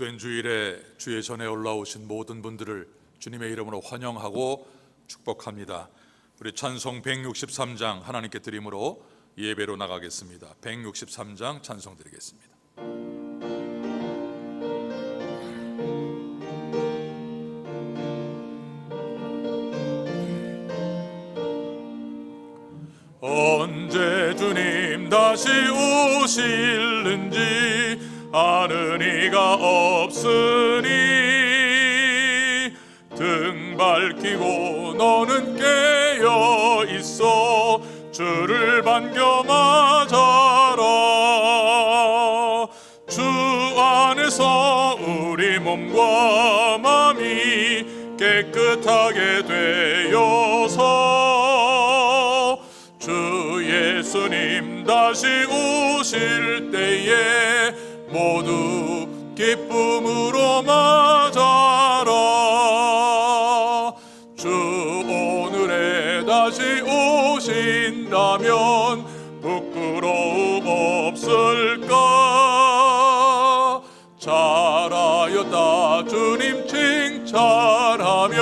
복된 주일에 주의 전에 올라오신 모든 분들을 주님의 이름으로 환영하고 축복합니다. 우리 찬송 163장 하나님께 드림으로 예배로 나가겠습니다. 163장 찬송 드리겠습니다. 언제 주님 다시 오실는지 아는 이가 없으니 등 밝히고 너는 깨어 있어 주를 반겨 맞아라. 주 안에서 우리 몸과 마음이 깨끗하게 되어서 주 예수님 다시 오실 때에 모두 기쁨으로 맞아라. 주 오늘에 다시 오신다면 부끄러움 없을까? 잘하였다 주님 칭찬하며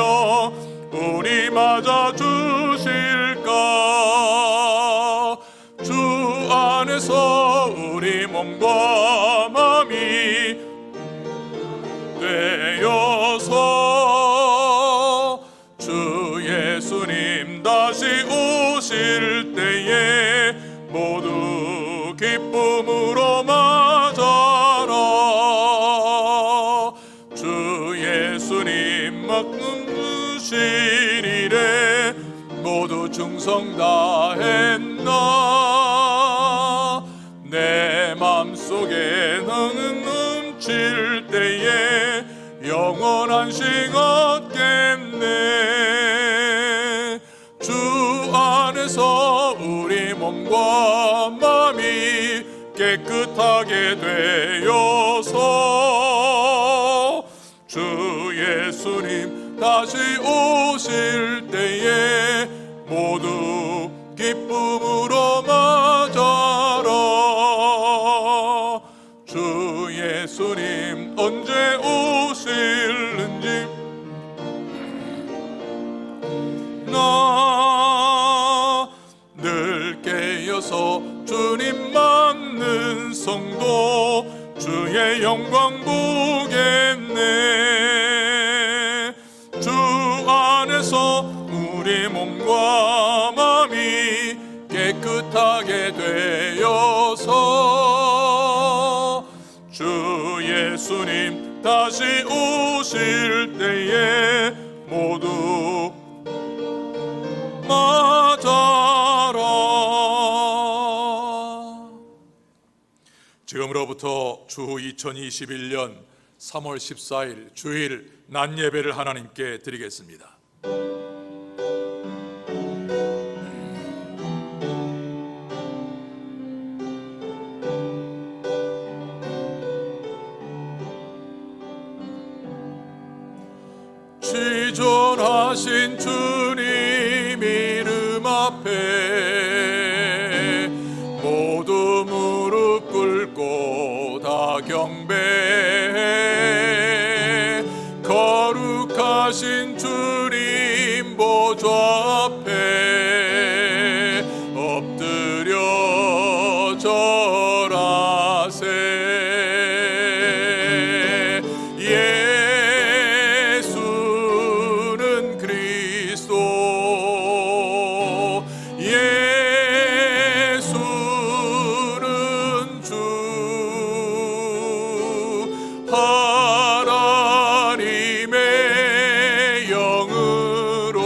우리 맞아 주실까? 주 안에서 우리 몸과 마음이 되어서 주 예수님 다시 오실 때에 모두 기쁨으로 맞아라. 주 예수님 맡으신 일에 모두 충성 다했나? 내 맘속에 너는 넘칠 때에 영원한 식 얻겠네. 주 안에서 우리 몸과 마음이 깨끗하게 되어서 주 예수님 다시 오실 때에 모두 기쁨으로 맞아라. 주 예수님 언제 오실는지 나 늘 깨어서 주님 맞는 성도 주의 영광 보겠네. 주 안에서 우리 몸과 마음이 깨끗하게 되어서 주 예수님 다시 오실 때에 모두 맞아라. 지금으로부터 주 2021년 3월 14일 주일 낮 예배를 하나님께 드리겠습니다. 취존하신 주님 이름 앞에 모두 무릎 꿇고 다 경배해. 거룩하신 주님 보좌 앞에 엎드려 절하세. 하나님의 영으로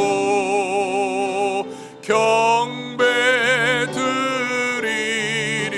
경배 드리리.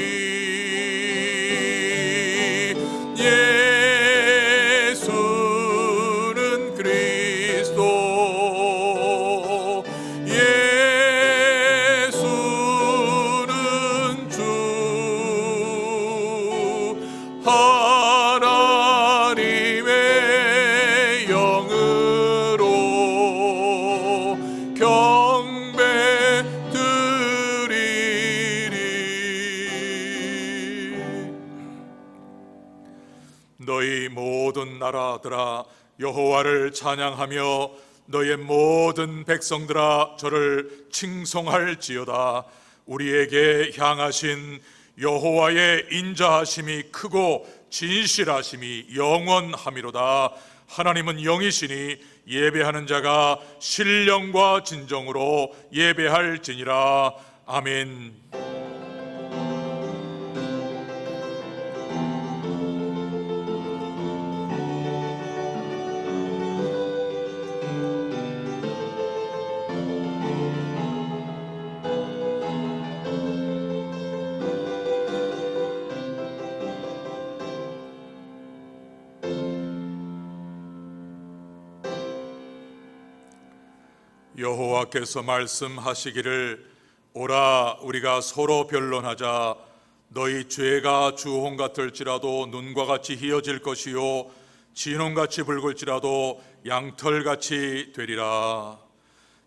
너희 모든 나라들아 여호와를 찬양하며 너의 모든 백성들아 저를 칭송할지어다. 우리에게 향하신 여호와의 인자하심이 크고 진실하심이 영원하미로다. 하나님은 영이시니 예배하는 자가 신령과 진정으로 예배할지니라. 아멘. 여호와께서 말씀하시기를 오라 우리가 서로 변론하자. 너희 죄가 주홍 같을지라도 눈과 같이 희어질 것이요 진홍같이 붉을지라도 양털같이 되리라.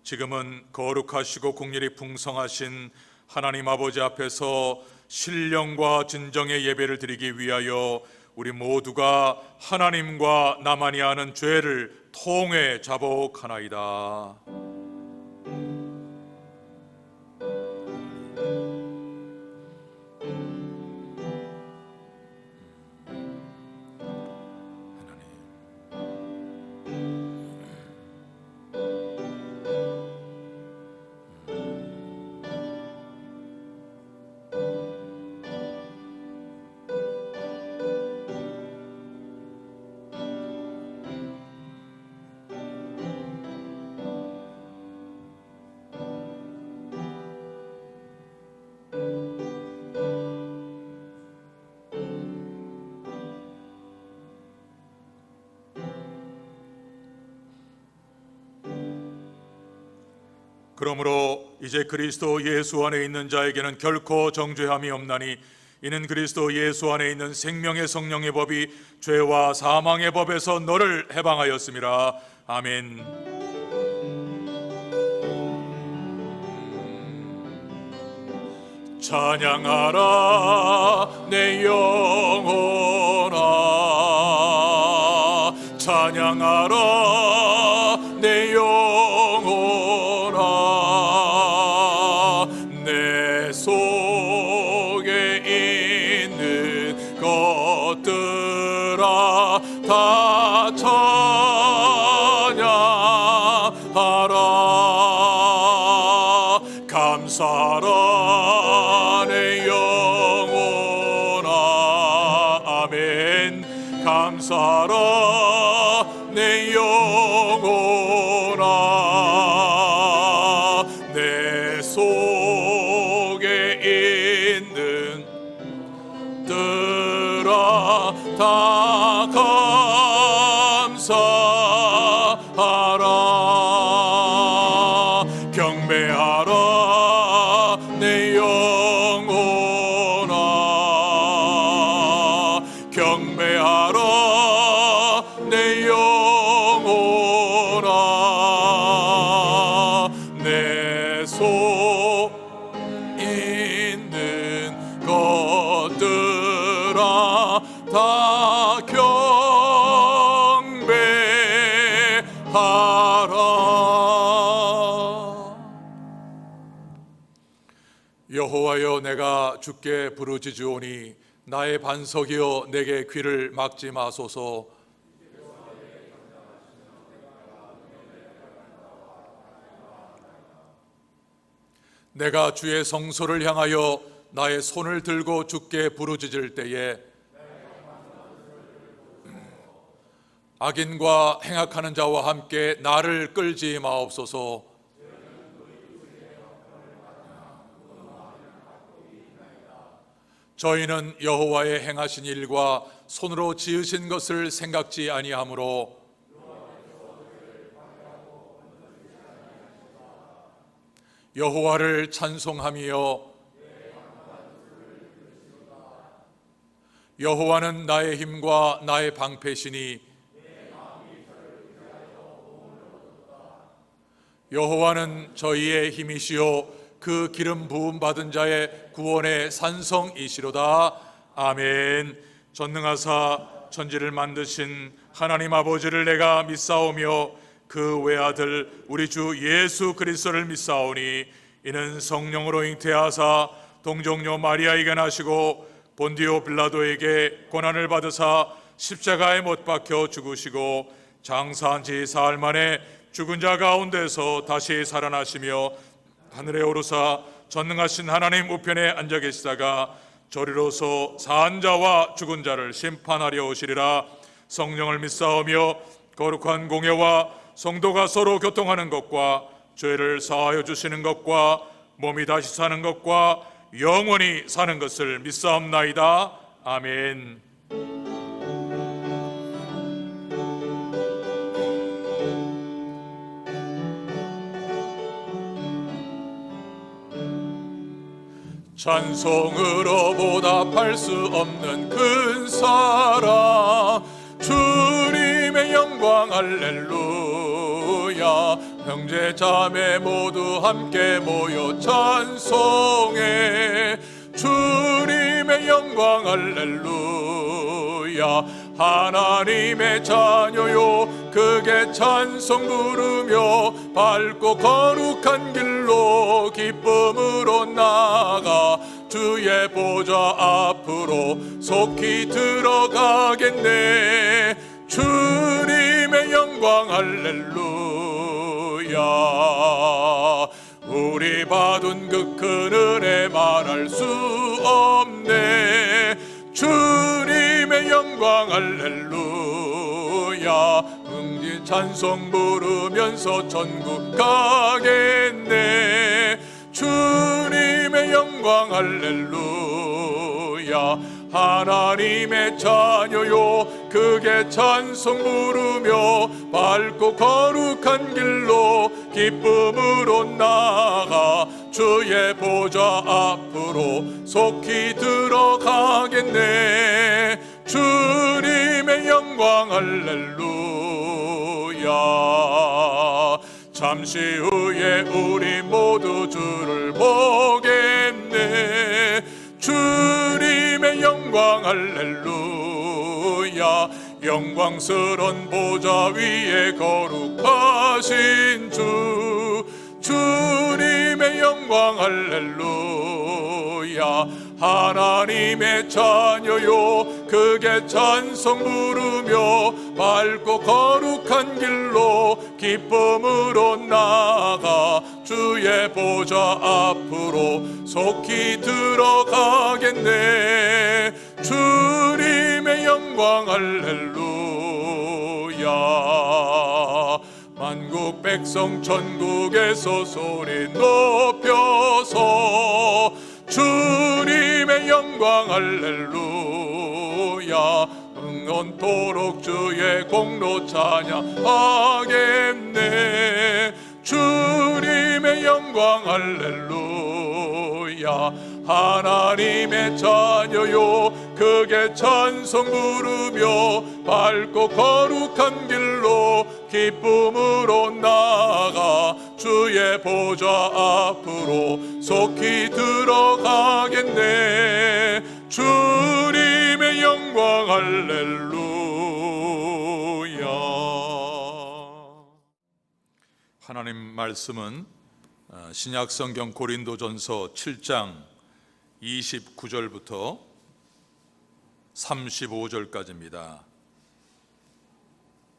지금은 거룩하시고 국률이 풍성하신 하나님 아버지 앞에서 신령과 진정의 예배를 드리기 위하여 우리 모두가 하나님과 나만이 아는 죄를 통해 자복하나이다. 그러므로 이제 그리스도 예수 안에 있는 자에게는 결코 정죄함이 없나니 이는 그리스도 예수 안에 있는 생명의 성령의 법이 죄와 사망의 법에서 너를 해방하였음이라. 아멘. 찬양하라 내 영혼아, 찬양하라 내 영혼아. 내 속에 있는 것들아 다 찬양하라. 감사라 내 영혼아. 아멘. 감사라 내 영혼아. 내 속에 있는 들아 다 감사하라. 경배하라 내 영혼아. 경배하라 내 영혼아. 내 속 있는 것들아 다 경배하라. 여호와여 내가 주께 부르짖으오니 나의 반석이여 내게 귀를 막지 마소서. 내가 주의 성소를 향하여 나의 손을 들고 주께 부르짖을 때에 악인과 행악하는 자와 함께 나를 끌지 마옵소서. 저희는 여호와의 행하신 일과 손으로 지으신 것을 생각지 아니하므로 여호와를 찬송하며 여호와는 나의 힘과 나의 방패시니 여호와는 저희의 힘이시요 그 기름 부음 받은 자의 구원의 산성이시로다. 아멘. 전능하사 천지를 만드신 하나님 아버지를 내가 믿사오며 그 외아들 우리 주 예수 그리스도를 믿사오니 이는 성령으로 잉태하사 동정녀 마리아에게 나시고 본디오 빌라도에게 고난을 받으사 십자가에 못 박혀 죽으시고 장사한 지 사흘 만에 죽은 자 가운데서 다시 살아나시며 하늘에 오르사 전능하신 하나님 우편에 앉아 계시다가 저리로서 산 자와 죽은 자를 심판하려 오시리라. 성령을 믿사오며 거룩한 공예와 성도가 서로 교통하는 것과 죄를 사하여 주시는 것과 몸이 다시 사는 것과 영원히 사는 것을 믿사옵나이다. 아멘. 찬송으로 보답할 수 없는 큰 사랑 주님의 영광 할렐루야. 형제 자매 모두 함께 모여 찬송해 주님의 영광 할렐루야. 하나님의 자녀요 크게 찬송 부르며 밝고 거룩한 길로 기쁨으로 나아가 주의 보좌 앞으로 속히 들어가겠네. 주님의 영광 할렐루야. 우리 받은 그 큰 은혜 말할 수 없네. 주님의 영광 할렐루야. 응진 찬송 부르면서 천국 가겠네. 주님의 영광 할렐루야. 하나님의 자녀요 크게 찬송 부르며 밝고 거룩한 길로 기쁨으로 나아가 주의 보좌 앞으로 속히 들어가겠네. 주님의 영광 할렐루야. 잠시 후에 우리 모두 주를 보겠네. 주님의 영광 할렐루야. 영광스런 보좌 위에 거룩하신 주 주님의 영광 할렐루야. 하나님의 자녀요 크게 찬송 부르며 밝고 거룩한 길로 기쁨으로 나아가 주의 보좌 앞으로 속히 들어가겠네. 주님의 영광 할렐루야. 만국 백성 천국에서 소리 높여서 주님의 영광 할렐루야. 응원토록 주의 공로 찬양하겠네. 주님의 영광 할렐루야. 하나님의 자녀요 크게 찬송 부르며 밝고 거룩한 길로 기쁨으로 나아가 주의 보좌 앞으로 속히 들어가겠네. 주님의 영광 할렐루야. 하나님 말씀은 신약성경 고린도전서 7장 29절부터 35절까지입니다.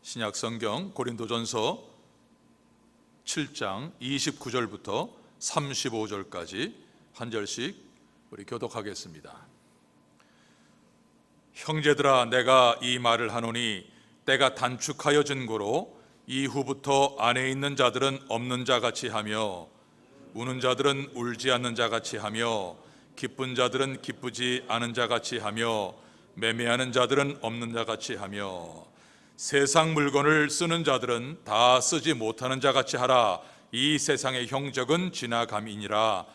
신약성경 고린도전서 7장 29절부터 35절까지 한 절씩 우리 교독하겠습니다. 형제들아, 내가 이 말을 하노니 때가 단축하여 증거로 이후부터 안에 있는 자들은 없는 자같이 하며 우는 자들은 울지 않는 자같이 하며 기쁜 자들은 기쁘지 않은 자같이 하며 매매하는 자들은 없는 자같이 하며 세상 물건을 쓰는 자들은 다 쓰지 못하는 자같이 하라. 이 세상의 형적은 지나감이니라.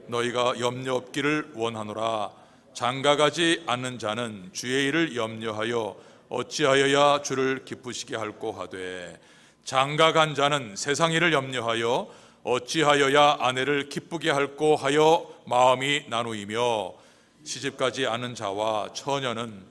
너희가 염려 없기를 원하노라. 장가가지 않는 자는 주의 일을 염려하여 어찌하여야 주를 기쁘시게 할꼬 하되 장가간 자는 세상 일을 염려하여 어찌하여야 아내를 기쁘게 할꼬 하여 마음이 나누이며 시집가지 않은 자와 처녀는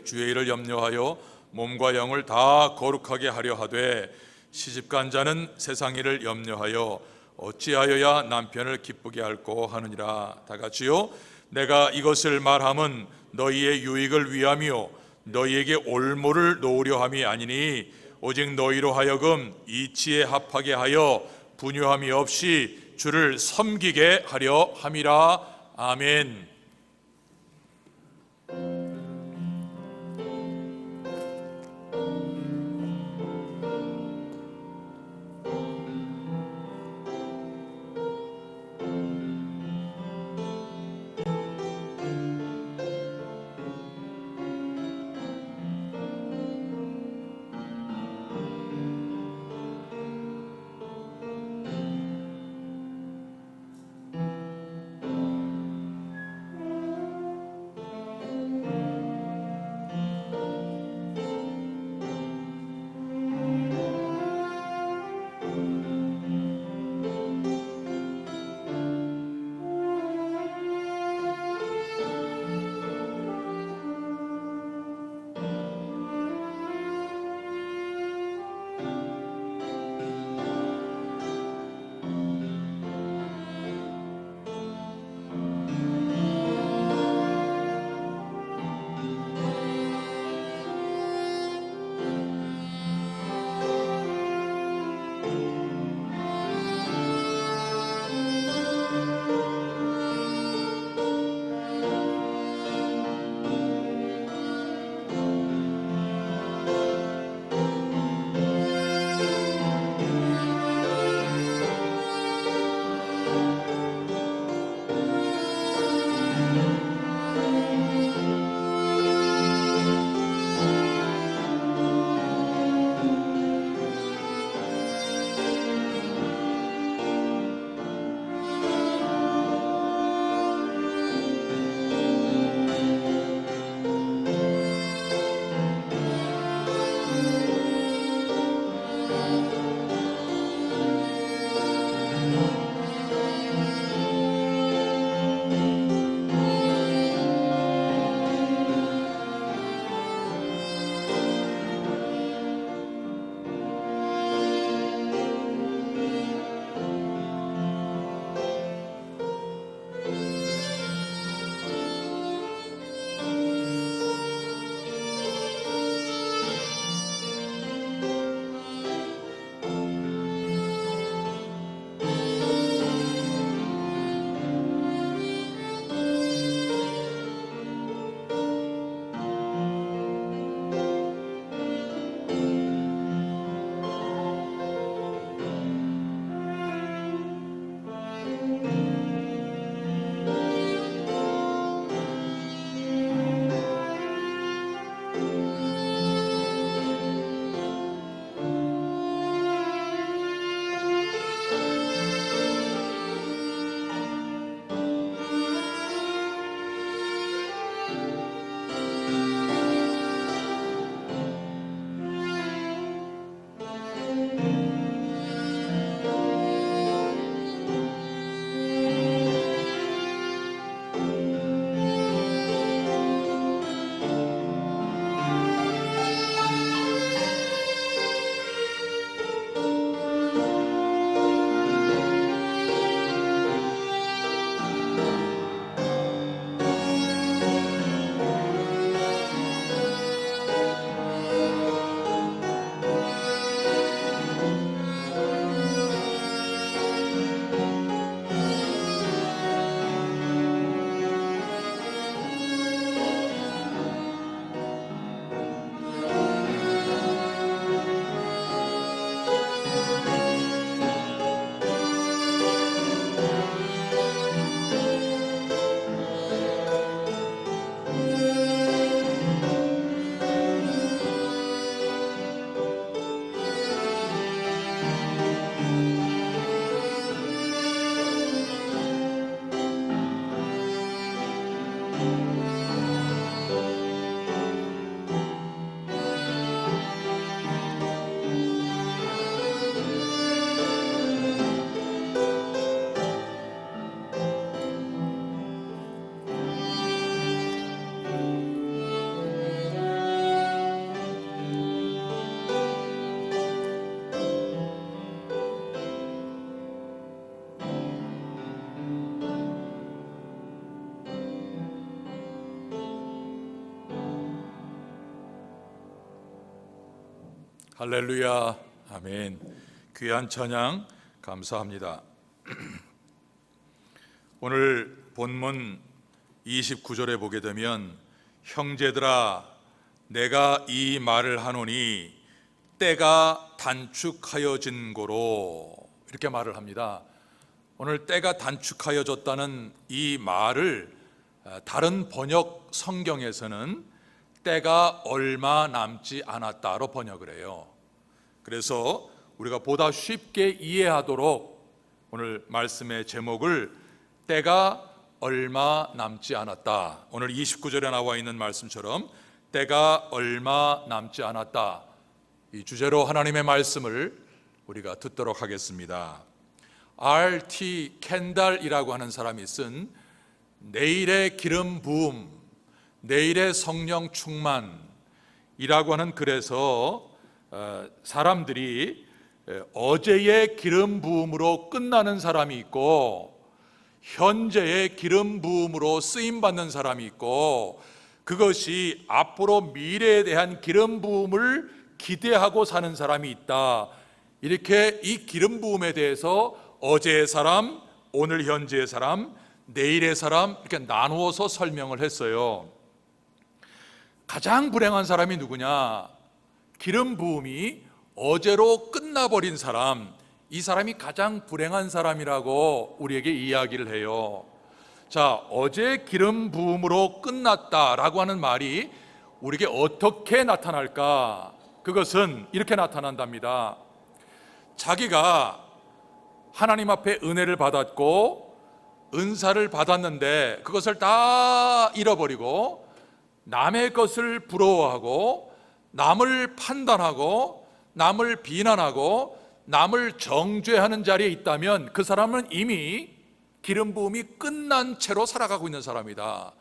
주의 일을 염려하여 몸과 영을 다 거룩하게 하려 하되 시집간 자는 세상 일을 염려하여 어찌하여야 남편을 기쁘게 할꼬 하느니라. 다 같이요. 내가 이것을 말함은 너희의 유익을 위하며 너희에게 올무를 놓으려 함이 아니니 오직 너희로 하여금 이치에 합하게 하여 분유함이 없이 주를 섬기게 하려 함이라. 아멘. 할렐루야, 아멘. 귀한 찬양 감사합니다. 오늘 본문 29절에 보게 되면 형제들아 내가 이 말을 하노니 때가 단축하여진 고로 이렇게 말을 합니다. 오늘 때가 단축하여졌다는 이 말을 다른 번역 성경에서는 때가 얼마 남지 않았다로 번역을 해요. 그래서 우리가 보다 쉽게 이해하도록 오늘 말씀의 제목을 때가 얼마 남지 않았다, 오늘 29절에 나와 있는 말씀처럼 때가 얼마 남지 않았다, 이 주제로 하나님의 말씀을 우리가 듣도록 하겠습니다. R.T. 켄달이라고 하는 사람이 쓴 내일의 기름 부음, 내일의 성령 충만이라고 하는 글에서 사람들이 어제의 기름 부음으로 끝나는 사람이 있고 현재의 기름 부음으로 쓰임 받는 사람이 있고 그것이 앞으로 미래에 대한 기름 부음을 기대하고 사는 사람이 있다. 이렇게 이 기름 부음에 대해서 어제의 사람, 오늘 현재의 사람, 내일의 사람 이렇게 나누어서 설명을 했어요. 가장 불행한 사람이 누구냐? 기름 부음이 어제로 끝나버린 사람, 이 사람이 가장 불행한 사람이라고 우리에게 이야기를 해요. 자, 어제 기름 부음으로 끝났다라고 하는 말이 우리에게 어떻게 나타날까? 그것은 이렇게 나타난답니다. 자기가 하나님 앞에 은혜를 받았고 은사를 받았는데 그것을 다 잃어버리고 남의 것을 부러워하고 남을 판단하고 남을 비난하고 남을 정죄하는 자리에 있다면 그 사람은 이미 기름 부음이 끝난 채로 살아가고 있는 사람이다.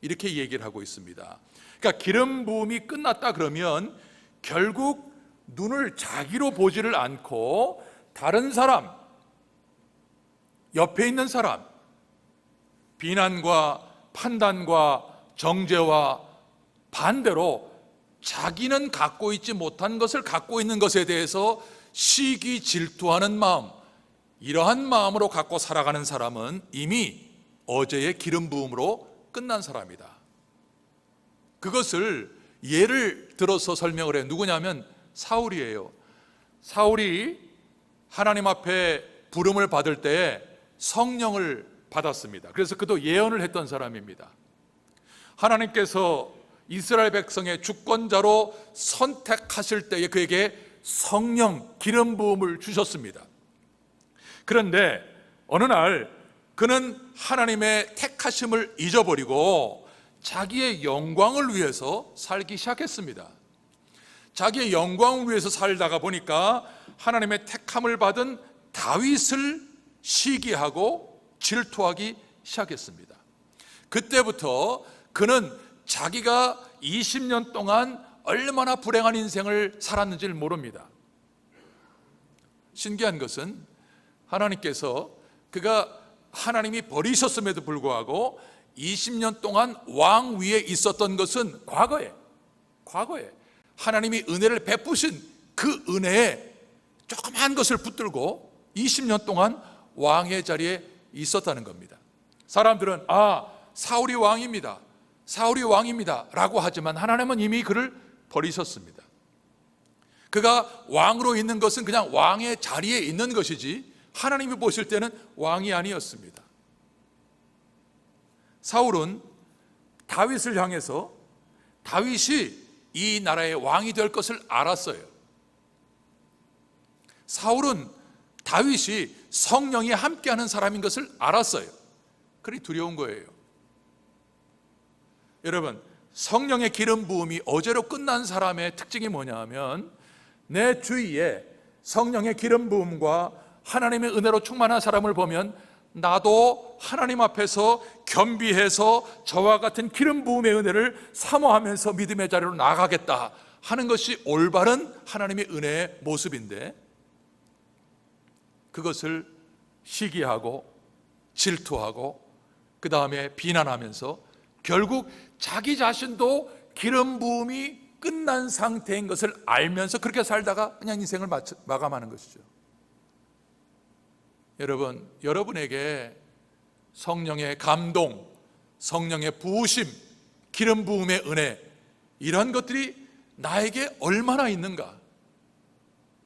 이렇게 얘기를 하고 있습니다. 그러니까 기름 부음이 끝났다 그러면 결국 눈을 자기로 보지를 않고 다른 사람, 옆에 있는 사람, 비난과 판단과 정죄와 반대로 자기는 갖고 있지 못한 것을 갖고 있는 것에 대해서 시기 질투하는 마음, 이러한 마음으로 갖고 살아가는 사람은 이미 어제의 기름 부음으로 끝난 사람이다. 그것을 예를 들어서 설명을 해요. 누구냐면 사울이에요. 사울이 하나님 앞에 부름을 받을 때 성령을 받았습니다. 그래서 그도 예언을 했던 사람입니다. 하나님께서 이스라엘 백성의 주권자로 선택하실 때에 그에게 성령, 기름 부음을 주셨습니다. 그런데 어느 날 그는 하나님의 택하심을 잊어버리고 자기의 영광을 위해서 살기 시작했습니다. 자기의 영광을 위해서 살다가 보니까 하나님의 택함을 받은 다윗을 시기하고 질투하기 시작했습니다. 그때부터 그는 자기가 20년 동안 얼마나 불행한 인생을 살았는지를 모릅니다. 신기한 것은 하나님께서 그가 하나님이 버리셨음에도 불구하고 20년 동안 왕 위에 있었던 것은 과거에 하나님이 은혜를 베푸신 그 은혜에 조그만 것을 붙들고 20년 동안 왕의 자리에 있었다는 겁니다. 사람들은 사울이 왕입니다, 사울이 왕입니다 라고 하지만 하나님은 이미 그를 버리셨습니다. 그가 왕으로 있는 것은 그냥 왕의 자리에 있는 것이지 하나님이 보실 때는 왕이 아니었습니다. 사울은 다윗을 향해서 다윗이 이 나라의 왕이 될 것을 알았어요. 사울은 다윗이 성령이 함께하는 사람인 것을 알았어요. 그리 두려운 거예요. 여러분, 성령의 기름 부음이 어제로 끝난 사람의 특징이 뭐냐 하면 내 주위에 성령의 기름 부음과 하나님의 은혜로 충만한 사람을 보면 나도 하나님 앞에서 겸비해서 저와 같은 기름 부음의 은혜를 사모하면서 믿음의 자리로 나아가겠다 하는 것이 올바른 하나님의 은혜의 모습인데 그것을 시기하고 질투하고 그 다음에 비난하면서 결국 자기 자신도 기름 부음이 끝난 상태인 것을 알면서 그렇게 살다가 그냥 인생을 마감하는 것이죠. 여러분, 여러분에게 성령의 감동, 성령의 부으심, 기름 부음의 은혜, 이런 것들이 나에게 얼마나 있는가,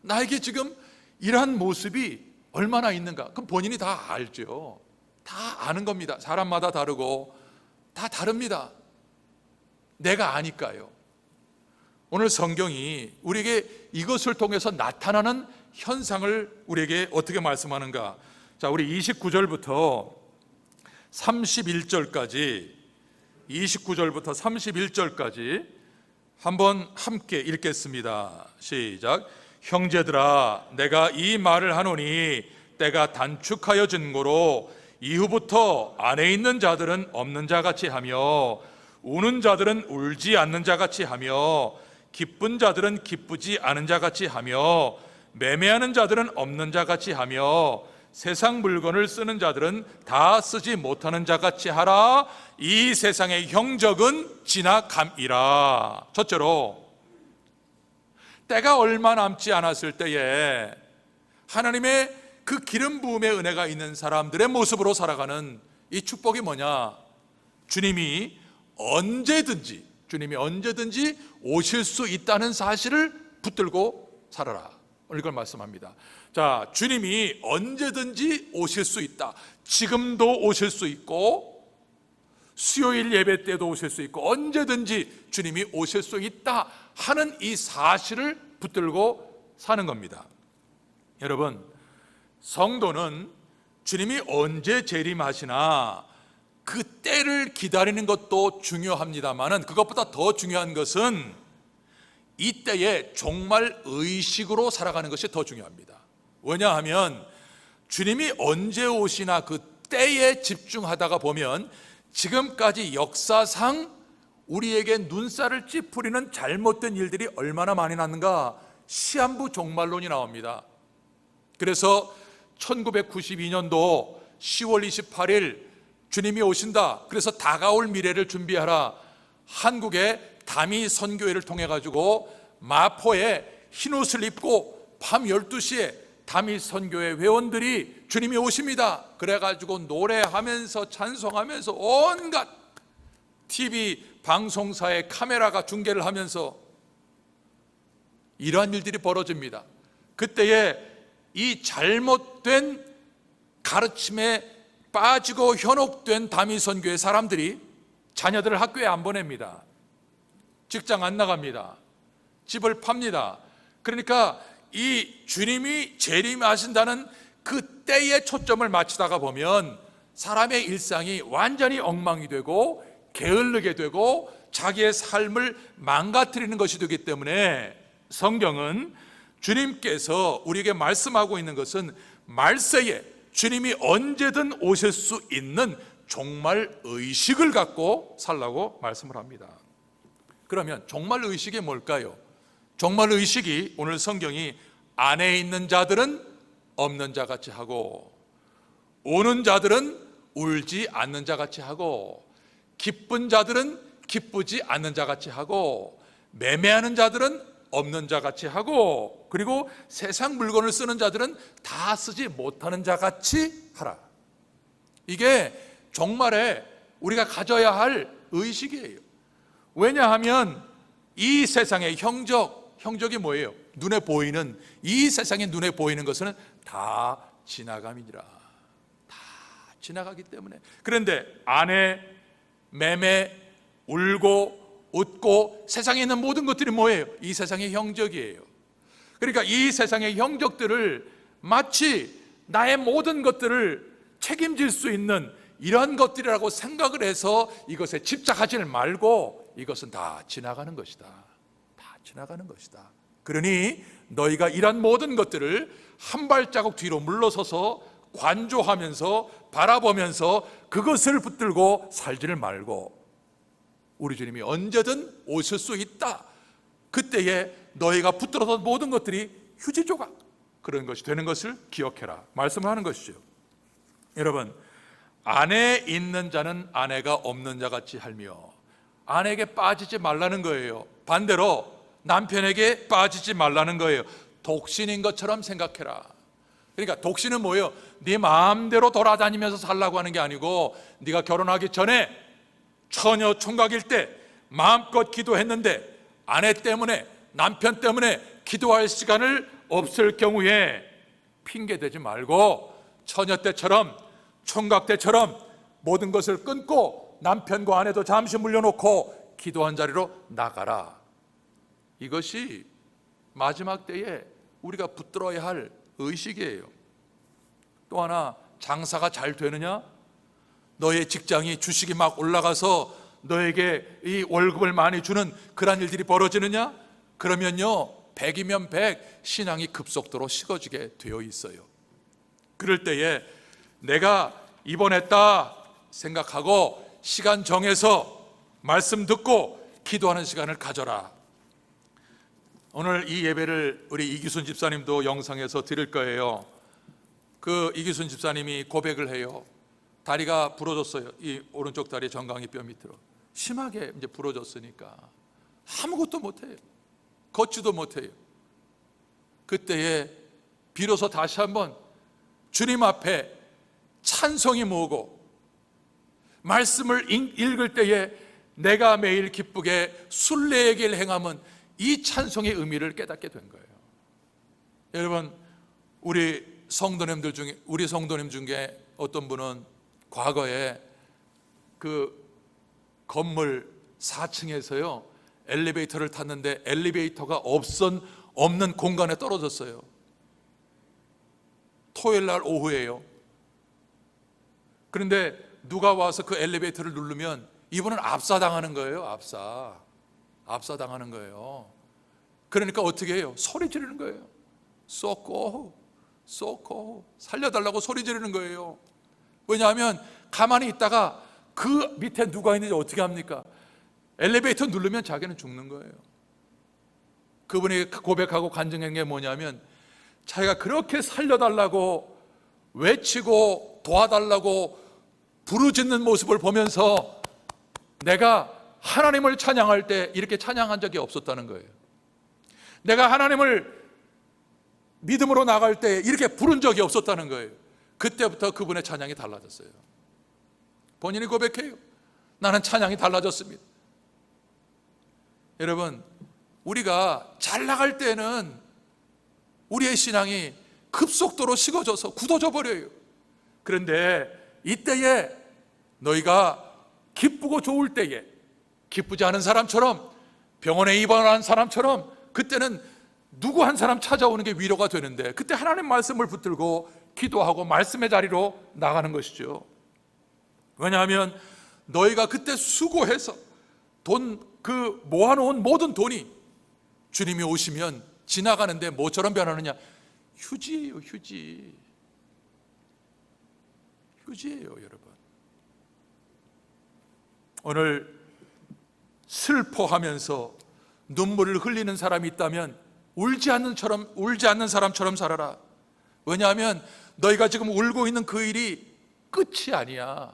나에게 지금 이러한 모습이 얼마나 있는가, 그럼 본인이 다 알죠. 다 아는 겁니다. 사람마다 다르고 다 다릅니다. 내가 아니까요. 오늘 성경이 우리에게 이것을 통해서 나타나는 현상을 우리에게 어떻게 말씀하는가? 자, 우리 29절부터 31절까지, 29절부터 31절까지 한번 함께 읽겠습니다. 시작. 형제들아, 내가 이 말을 하노니 때가 단축하여 진고로 이후부터 안에 있는 자들은 없는 자같이 하며 우는 자들은 울지 않는 자같이 하며 기쁜 자들은 기쁘지 않은 자같이 하며 매매하는 자들은 없는 자같이 하며 세상 물건을 쓰는 자들은 다 쓰지 못하는 자같이 하라. 이 세상의 형적은 지나감이라. 첫째로, 때가 얼마 남지 않았을 때에 하나님의 그 기름 부음의 은혜가 있는 사람들의 모습으로 살아가는 이 축복이 뭐냐? 주님이 언제든지 오실 수 있다는 사실을 붙들고 살아라. 이걸 말씀합니다. 자, 주님이 언제든지 오실 수 있다. 지금도 오실 수 있고 수요일 예배 때도 오실 수 있고 언제든지 주님이 오실 수 있다 하는 이 사실을 붙들고 사는 겁니다. 여러분, 성도는 주님이 언제 재림하시나 그 때를 기다리는 것도 중요합니다만은 그것보다 더 중요한 것은 이 때에 종말 의식으로 살아가는 것이 더 중요합니다. 왜냐하면 주님이 언제 오시나 그 때에 집중하다가 보면 지금까지 역사상 우리에게 눈살을 찌푸리는 잘못된 일들이 얼마나 많이 났는가, 시한부 종말론이 나옵니다. 그래서 1992년도 10월 28일 주님이 오신다, 그래서 다가올 미래를 준비하라, 한국의 다미 선교회를 통해 가지고 마포에 흰옷을 입고 밤 12시에 다미 선교회 회원들이 주님이 오십니다, 그래 가지고 노래하면서 찬송하면서 온갖 TV 방송사의 카메라가 중계를 하면서 이러한 일들이 벌어집니다. 그때에 이 잘못된 가르침에 빠지고 현혹된 다미 선교회 사람들이 자녀들을 학교에 안 보냅니다. 직장 안 나갑니다. 집을 팝니다. 그러니까 이 주님이 재림하신다는 그 때에 초점을 맞추다가 보면 사람의 일상이 완전히 엉망이 되고 게을르게 되고 자기의 삶을 망가뜨리는 것이 되기 때문에 성경은 주님께서 우리에게 말씀하고 있는 것은 말세에 주님이 언제든 오실 수 있는 종말 의식을 갖고 살라고 말씀을 합니다. 그러면 종말 의식이 뭘까요? 종말 의식이 오늘 성경이 안에 있는 자들은 없는 자같이 하고 우는 자들은 울지 않는 자같이 하고 기쁜 자들은 기쁘지 않는 자같이 하고 매매하는 자들은 없는 자같이 하고 그리고 세상 물건을 쓰는 자들은 다 쓰지 못하는 자같이 하라. 이게 종말에 우리가 가져야 할 의식이에요. 왜냐하면 이 세상의 형적이 뭐예요? 눈에 보이는, 이 세상의 눈에 보이는 것은 다 지나감이니라. 다 지나가기 때문에. 그런데 아내, 매매, 울고 웃고 세상에 있는 모든 것들이 뭐예요? 이 세상의 형적이에요. 그러니까 이 세상의 형적들을 마치 나의 모든 것들을 책임질 수 있는 이런 것들이라고 생각을 해서 이것에 집착하지 말고 이것은 다 지나가는 것이다. 다 지나가는 것이다. 그러니 너희가 이런 모든 것들을 한 발자국 뒤로 물러서서 관조하면서 바라보면서 그것을 붙들고 살지를 말고 우리 주님이 언제든 오실 수 있다. 그때에 너희가 붙들어서 모든 것들이 휴지 조각 그런 것이 되는 것을 기억해라. 말씀을 하는 것이죠. 여러분, 안에 있는 자는 아내가 없는 자같이 하며 아내에게 빠지지 말라는 거예요. 반대로 남편에게 빠지지 말라는 거예요. 독신인 것처럼 생각해라. 그러니까 독신은 뭐예요? 네 마음대로 돌아다니면서 살라고 하는 게 아니고, 네가 결혼하기 전에 처녀 총각일 때 마음껏 기도했는데 아내 때문에, 남편 때문에 기도할 시간을 없을 경우에 핑계대지 말고 처녀 때처럼, 총각 때처럼 모든 것을 끊고 남편과 아내도 잠시 물려놓고 기도한 자리로 나가라. 이것이 마지막 때에 우리가 붙들어야 할 의식이에요. 또 하나, 장사가 잘 되느냐? 너의 직장이 주식이 막 올라가서 너에게 이 월급을 많이 주는 그런 일들이 벌어지느냐? 그러면요, 100이면 100 신앙이 급속도로 식어지게 되어 있어요. 그럴 때에 내가 입원했다 생각하고 시간 정해서 말씀 듣고 기도하는 시간을 가져라. 오늘 이 예배를 우리 이기순 집사님도 영상에서 드릴 거예요. 그 이기순 집사님이 고백을 해요. 다리가 부러졌어요. 이 오른쪽 다리 정강이 뼈 밑으로 심하게 이제 부러졌으니까 아무것도 못해요. 걷지도 못해요. 그때에 비로소 다시 한번 주님 앞에 찬송이 모으고 말씀을 읽을 때에 내가 매일 기쁘게 순례의 길 행함은 이 찬송의 의미를 깨닫게 된 거예요. 여러분, 우리 성도님 중에 어떤 분은 과거에 그 건물 4층에서요 엘리베이터를 탔는데 엘리베이터가 없는 공간에 떨어졌어요. 토요일 날 오후에요. 그런데 누가 와서 그 엘리베이터를 누르면 이분은 압사당하는 거예요. 압사당하는 거예요. 그러니까 어떻게 해요? 소리 지르는 거예요. 쏘고 살려달라고 소리 지르는 거예요. 왜냐하면 가만히 있다가 그 밑에 누가 있는지 어떻게 합니까? 엘리베이터 누르면 자기는 죽는 거예요. 그분이 고백하고 간증한 게 뭐냐면, 자기가 그렇게 살려달라고 외치고 도와달라고 부르짖는 모습을 보면서 내가 하나님을 찬양할 때 이렇게 찬양한 적이 없었다는 거예요. 내가 하나님을 믿음으로 나갈 때 이렇게 부른 적이 없었다는 거예요. 그때부터 그분의 찬양이 달라졌어요. 본인이 고백해요. 나는 찬양이 달라졌습니다. 여러분, 우리가 잘 나갈 때는 우리의 신앙이 급속도로 식어져서 굳어져 버려요. 그런데 이때에 너희가 기쁘고 좋을 때에, 기쁘지 않은 사람처럼, 병원에 입원한 사람처럼, 그때는 누구 한 사람 찾아오는 게 위로가 되는데, 그때 하나님 말씀을 붙들고 기도하고 말씀의 자리로 나가는 것이죠. 왜냐하면 너희가 그때 수고해서 모아놓은 모든 돈이 주님이 오시면 지나가는데 뭐처럼 변하느냐? 휴지예요. 휴지예요, 여러분. 오늘 슬퍼하면서 눈물을 흘리는 사람이 있다면 울지 않는 사람처럼 살아라. 왜냐하면 너희가 지금 울고 있는 그 일이 끝이 아니야.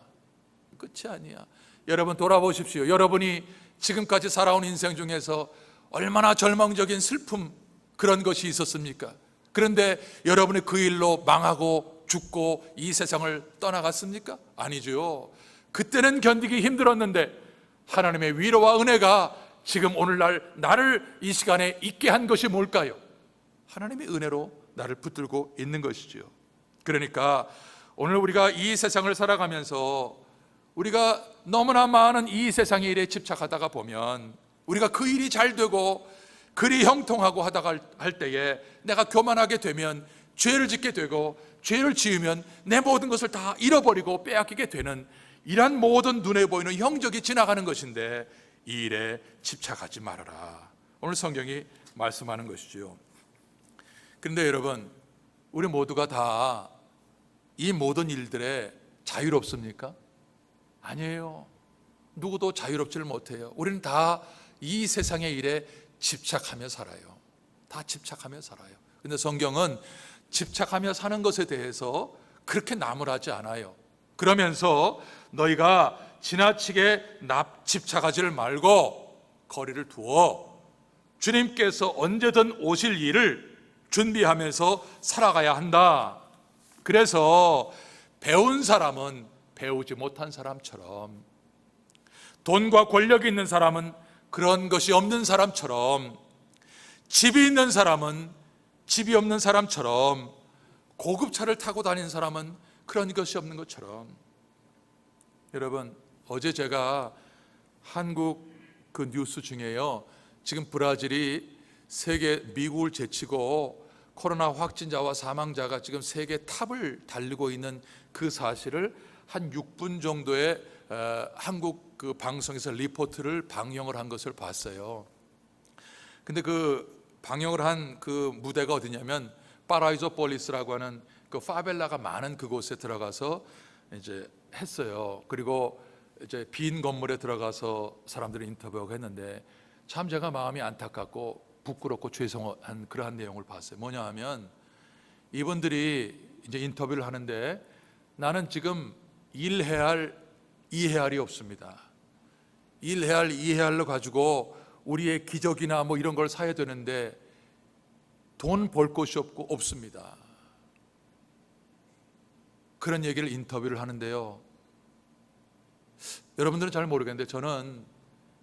여러분, 돌아보십시오. 여러분이 지금까지 살아온 인생 중에서 얼마나 절망적인 슬픔, 그런 것이 있었습니까? 그런데 여러분이 그 일로 망하고 죽고 이 세상을 떠나갔습니까? 아니죠. 그때는 견디기 힘들었는데 하나님의 위로와 은혜가 지금 오늘날 나를 이 시간에 있게 한 것이 뭘까요? 하나님의 은혜로 나를 붙들고 있는 것이죠. 그러니까 오늘 우리가 이 세상을 살아가면서 우리가 너무나 많은 이 세상의 일에 집착하다가 보면, 우리가 그 일이 잘 되고 그리 형통하고 하다가 할 때에 내가 교만하게 되면 죄를 짓게 되고, 죄를 지으면 내 모든 것을 다 잃어버리고 빼앗기게 되는, 이러한 모든 눈에 보이는 형적이 지나가는 것인데 이 일에 집착하지 말아라. 오늘 성경이 말씀하는 것이죠. 그런데 여러분, 우리 모두가 다 이 모든 일들에 자유롭습니까? 아니에요. 누구도 자유롭지를 못해요. 우리는 다 이 세상의 일에 집착하며 살아요. 다 집착하며 살아요. 근데 성경은 집착하며 사는 것에 대해서 그렇게 나무라지 않아요. 그러면서 너희가 지나치게 집착하지를 말고 거리를 두어 주님께서 언제든 오실 일을 준비하면서 살아가야 한다. 그래서 배운 사람은 배우지 못한 사람처럼, 돈과 권력이 있는 사람은 그런 것이 없는 사람처럼, 집이 있는 사람은 집이 없는 사람처럼, 고급차를 타고 다니는 사람은 그런 것이 없는 것처럼. 여러분, 어제 제가 한국 그 뉴스 중에요, 지금 브라질이 미국을 제치고 코로나 확진자와 사망자가 지금 세계 탑을 달리고 있는 그 사실을 한 6분 정도의 한국 그 방송에서 리포트를 방영을 한 것을 봤어요. 근데 그 방영을 한 그 무대가 어디냐면 파라이소 폴리스라고 하는 그 파벨라가 많은 그곳에 들어가서 이제 했어요. 그리고 이제 빈 건물에 들어가서 사람들이 인터뷰하고 했는데 참 제가 마음이 안타깝고 부끄럽고 죄송한 그러한 내용을 봤어요. 뭐냐 하면 이분들이 이제 인터뷰를 하는데 나는 지금 1해알 2해알이 없습니다. 1해알 2해알로 가지고 우리의 기적이나 뭐 이런 걸 사야 되는데 돈 벌 곳이 없습니다. 그런 얘기를 인터뷰를 하는데요, 여러분들은 잘 모르겠는데 저는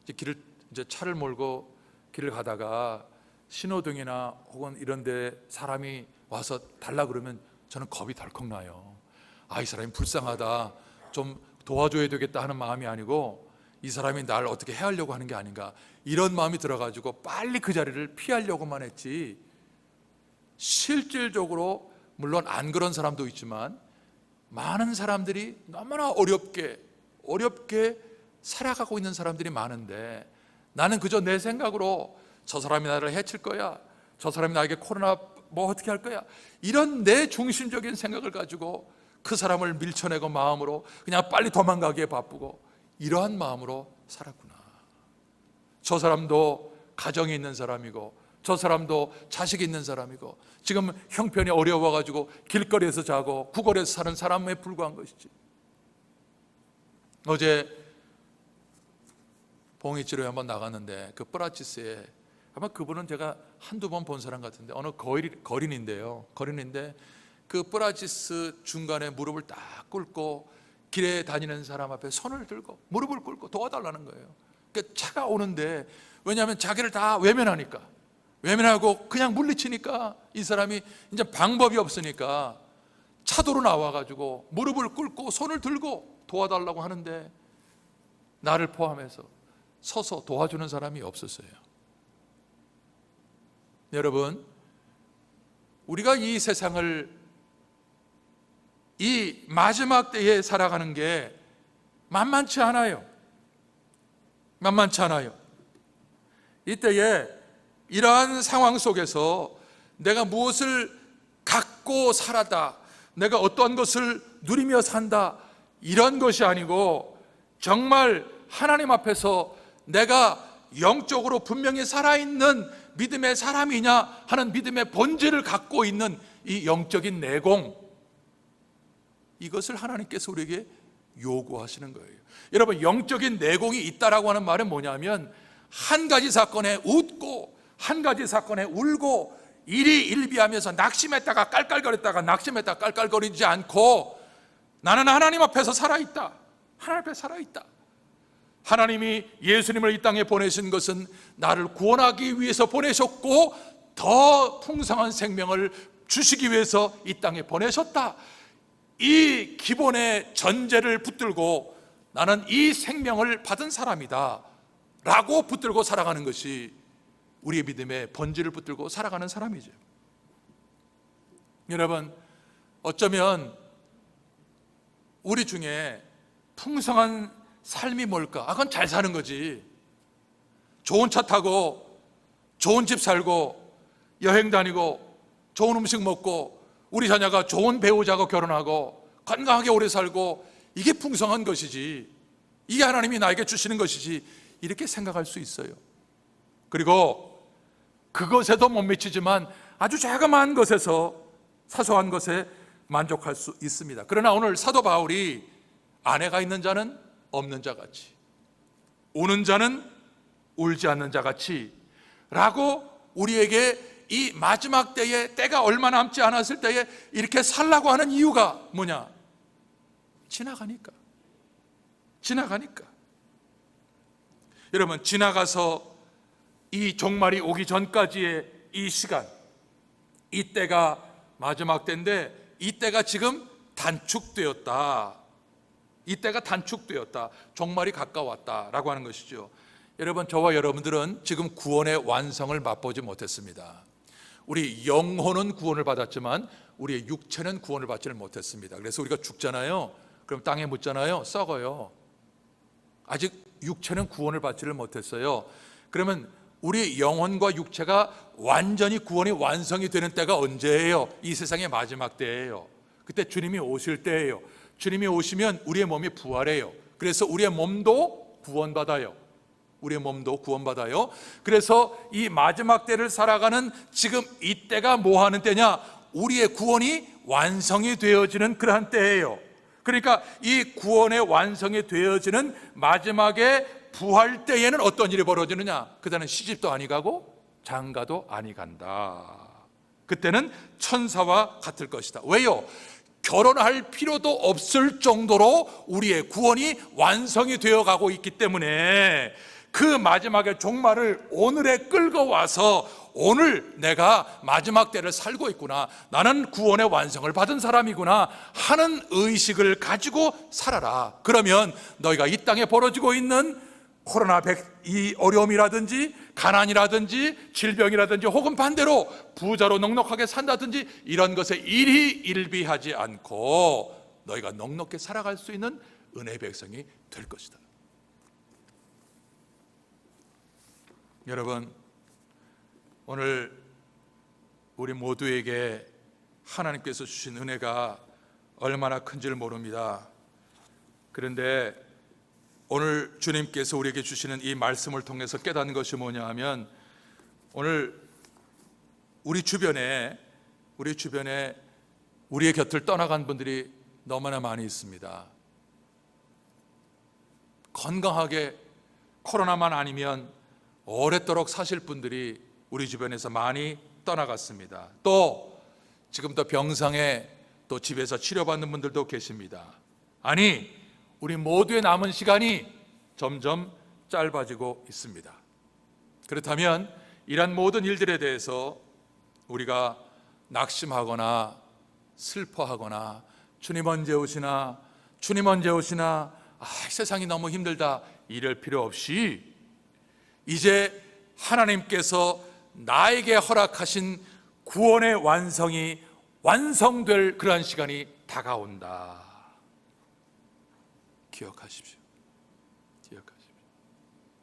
이제 차를 몰고 길을 가다가 신호등이나 혹은 이런 데 사람이 와서 달라 그러면 저는 겁이 덜컥 나요. 이 사람이 불쌍하다, 좀 도와줘야 되겠다 하는 마음이 아니고 이 사람이 나를 어떻게 해하려고 하는 게 아닌가, 이런 마음이 들어가지고 빨리 그 자리를 피하려고만 했지, 실질적으로 물론 안 그런 사람도 있지만 많은 사람들이 너무나 어렵게 살아가고 있는 사람들이 많은데 나는 그저 내 생각으로 저 사람이 나를 해칠 거야, 저 사람이 나에게 코로나 뭐 어떻게 할 거야, 이런 내 중심적인 생각을 가지고 그 사람을 밀쳐내고 마음으로 그냥 빨리 도망가기에 바쁘고 이러한 마음으로 살았구나. 저 사람도 가정이 있는 사람이고 저 사람도 자식이 있는 사람이고 지금 형편이 어려워가지고 길거리에서 자고 구걸에서 사는 사람에 불과한 것이지. 어제 봉이치료에 한번 나갔는데 그 프라치스에, 아마 그분은 제가 한두 번 본 사람 같은데 어느 거린인데 그 프라치스 중간에 무릎을 딱 꿇고 길에 다니는 사람 앞에 손을 들고 무릎을 꿇고 도와달라는 거예요. 그러니까 차가 오는데, 왜냐하면 자기를 다 외면하고 그냥 물리치니까 이 사람이 이제 방법이 없으니까 차도로 나와가지고 무릎을 꿇고 손을 들고 도와달라고 하는데 나를 포함해서 서서 도와주는 사람이 없었어요. 여러분, 우리가 이 세상을 이 마지막 때에 살아가는 게 만만치 않아요. 이때에 이러한 상황 속에서 내가 무엇을 갖고 살았다, 내가 어떠한 것을 누리며 산다, 이런 것이 아니고 정말 하나님 앞에서 내가 영적으로 분명히 살아있는 믿음의 사람이냐 하는 믿음의 본질을 갖고 있는 이 영적인 내공, 이것을 하나님께서 우리에게 요구하시는 거예요. 여러분, 영적인 내공이 있다라고 하는 말은 뭐냐면 한 가지 사건에 웃고 한 가지 사건에 울고 일희일비하면서 낙심했다가 깔깔거렸다가 낙심했다가 깔깔거리지 않고 나는 하나님 앞에서 살아있다. 하나님 앞에 살아있다. 하나님이 예수님을 이 땅에 보내신 것은 나를 구원하기 위해서 보내셨고 더 풍성한 생명을 주시기 위해서 이 땅에 보내셨다. 이 기본의 전제를 붙들고 나는 이 생명을 받은 사람이다 라고 붙들고 살아가는 것이 우리의 믿음의 본질을 붙들고 살아가는 사람이죠. 여러분, 어쩌면 우리 중에 풍성한 삶이 뭘까? 그건 잘 사는 거지. 좋은 차 타고 좋은 집 살고 여행 다니고 좋은 음식 먹고 우리 자녀가 좋은 배우자고 결혼하고 건강하게 오래 살고, 이게 풍성한 것이지, 이게 하나님이 나에게 주시는 것이지, 이렇게 생각할 수 있어요. 그리고 그것에도 못 미치지만 아주 자그마한 것에서, 사소한 것에 만족할 수 있습니다. 그러나 오늘 사도 바울이 아내가 있는 자는 없는 자같이, 우는 자는 울지 않는 자같이 라고 우리에게 이 마지막 때에, 때가 얼마 남지 않았을 때에 이렇게 살라고 하는 이유가 뭐냐? 지나가니까. 여러분, 지나가서 이 종말이 오기 전까지의 이 시간, 이 때가 마지막 때인데 이 때가 지금 단축되었다. 이 때가 단축되었다. 종말이 가까웠다라고 하는 것이죠. 여러분, 저와 여러분들은 지금 구원의 완성을 맛보지 못했습니다. 우리 영혼은 구원을 받았지만 우리의 육체는 구원을 받지를 못했습니다. 그래서 우리가 죽잖아요. 그럼 땅에 묻잖아요. 썩어요. 아직 육체는 구원을 받지를 못했어요. 그러면 우리 영혼과 육체가 완전히 구원이 완성이 되는 때가 언제예요? 이 세상의 마지막 때예요. 그때 주님이 오실 때예요. 주님이 오시면 우리의 몸이 부활해요. 그래서 우리의 몸도 구원받아요. 그래서 이 마지막 때를 살아가는 지금 이 때가 뭐 하는 때냐? 우리의 구원이 완성이 되어지는 그러한 때예요. 그러니까 이 구원의 완성이 되어지는 마지막에 부활 때에는 어떤 일이 벌어지느냐? 그때는 시집도 아니 가고 장가도 아니 간다. 그때는 천사와 같을 것이다. 왜요? 결혼할 필요도 없을 정도로 우리의 구원이 완성이 되어 가고 있기 때문에 그 마지막의 종말을 오늘에 끌고 와서 오늘 내가 마지막 때를 살고 있구나, 나는 구원의 완성을 받은 사람이구나 하는 의식을 가지고 살아라. 그러면 너희가 이 땅에 벌어지고 있는 코로나 이 어려움이라든지 가난이라든지 질병이라든지 혹은 반대로 부자로 넉넉하게 산다든지 이런 것에 일희 일비하지 않고 너희가 넉넉히 살아갈 수 있는 은혜의 백성이 될 것이다. 여러분, 오늘 우리 모두에게 하나님께서 주신 은혜가 얼마나 큰지를 모릅니다. 그런데 오늘 주님께서 우리에게 주시는 이 말씀을 통해서 깨닫는 것이 뭐냐 하면, 오늘 우리 주변에 우리의 곁을 떠나간 분들이 너무나 많이 있습니다. 건강하게 코로나만 아니면 오랫도록 사실 분들이 우리 주변에서 많이 떠나갔습니다. 또 지금도 병상에 또 집에서 치료받는 분들도 계십니다. 아니, 우리 모두의 남은 시간이 점점 짧아지고 있습니다. 그렇다면 이런 모든 일들에 대해서 우리가 낙심하거나 슬퍼하거나 주님 언제 오시나, 세상이 너무 힘들다 이럴 필요 없이 이제 하나님께서 나에게 허락하신 구원의 완성이 완성될 그러한 시간이 다가온다. 기억하십시오.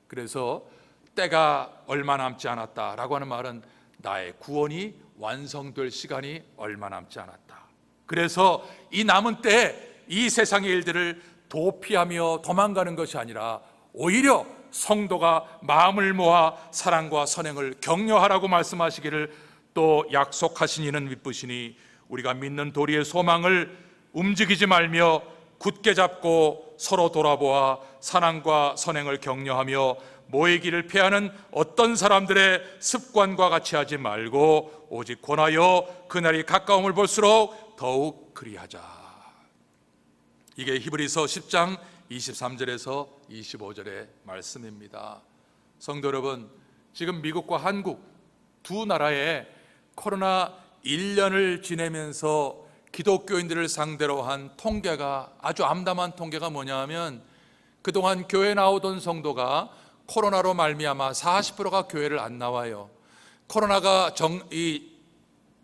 그래서 때가 얼마 남지 않았다라고 하는 말은 나의 구원이 완성될 시간이 얼마 남지 않았다. 그래서 이 남은 때 이 세상의 일들을 도피하며 도망가는 것이 아니라 오히려 성도가 마음을 모아 사랑과 선행을 격려하라고 말씀하시기를 또 약속하신 이는 미쁘시니 우리가 믿는 도리의 소망을 움직이지 말며 굳게 잡고 서로 돌아보아 사랑과 선행을 격려하며 모이기를 피하는 어떤 사람들의 습관과 같이 하지 말고 오직 권하여 그날이 가까움을 볼수록 더욱 그리하자. 이게 히브리서 10장 23절에서 25절의 말씀입니다. 성도 여러분, 지금 미국과 한국 두 나라의 코로나 1년을 지내면서 기독교인들을 상대로 한 통계가, 아주 암담한 통계가 뭐냐 하면, 그동안 교회 나오던 성도가 코로나로 말미암아 40%가 교회를 안 나와요. 코로나가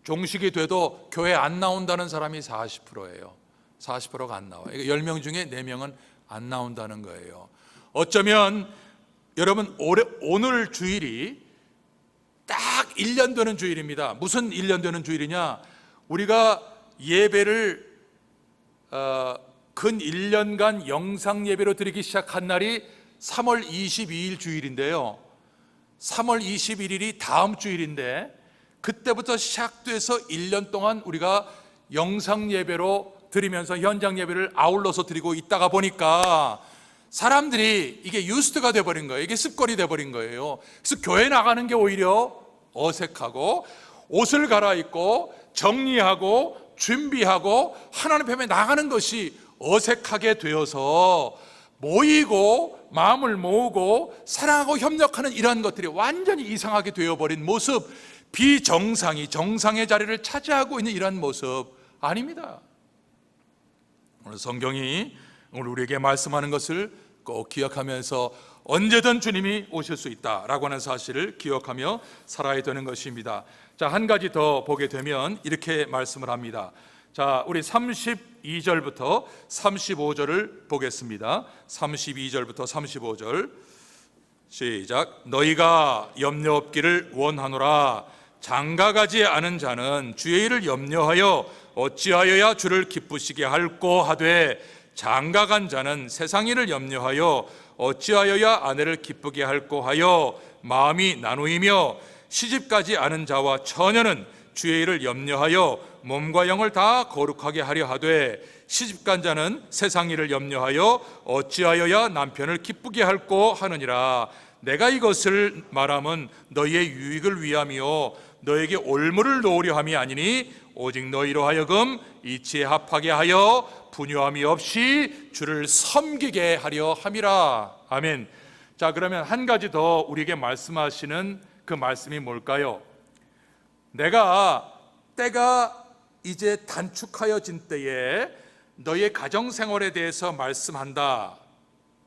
종식이 돼도 교회 안 나온다는 사람이 40%예요. 40%가 안 나와요. 10명 중에 4명은 안 나온다는 거예요. 어쩌면 여러분, 오늘 주일이 딱 1년 되는 주일입니다. 무슨 1년 되는 주일이냐? 우리가 예배를 근 1년간 영상 예배로 드리기 시작한 날이 3월 22일 주일인데요. 3월 21일이 다음 주일인데 그때부터 시작돼서 1년 동안 우리가 영상 예배로 드리면서 현장 예배를 아울러서 드리고 있다가 보니까 사람들이 이게 유스트가 돼버린 거예요. 이게 습관이 돼버린 거예요. 그래서 교회 나가는 게 오히려 어색하고, 옷을 갈아입고 정리하고 준비하고 하나님 앞에 나가는 것이 어색하게 되어서 모이고 마음을 모으고 사랑하고 협력하는 이러한 것들이 완전히 이상하게 되어버린 모습, 비정상이 정상의 자리를 차지하고 있는 이러한 모습 아닙니다. 오늘 성경이 오늘 우리에게 말씀하는 것을 꼭 기억하면서 언제든 주님이 오실 수 있다라고 하는 사실을 기억하며 살아야 되는 것입니다. 자, 한 가지 더 보게 되면 이렇게 말씀을 합니다. 자, 우리 32절부터 35절을 보겠습니다. 32절부터 35절 시작. 너희가 염려 없기를 원하노라. 장가가지 않은 자는 주의 일을 염려하여 어찌하여야 주를 기쁘시게 할꼬 하되, 장가간 자는 세상 일을 염려하여 어찌하여야 아내를 기쁘게 할꼬 하여 마음이 나누이며, 시집가지 않은 자와 처녀는 주의 일을 염려하여 몸과 영을 다 거룩하게 하려 하되, 시집간 자는 세상 일을 염려하여 어찌하여야 남편을 기쁘게 할꼬 하느니라. 내가 이것을 말함은 너희의 유익을 위함이요 너에게 올무를 놓으려 함이 아니니, 오직 너희로 하여금 이치에 합하게 하여 분유함이 없이 주를 섬기게 하려 함이라. 아멘. 자, 그러면 한 가지 더 우리에게 말씀하시는 그 말씀이 뭘까요? 내가 때가 이제 단축하여진 때에 너희의 가정생활에 대해서 말씀한다.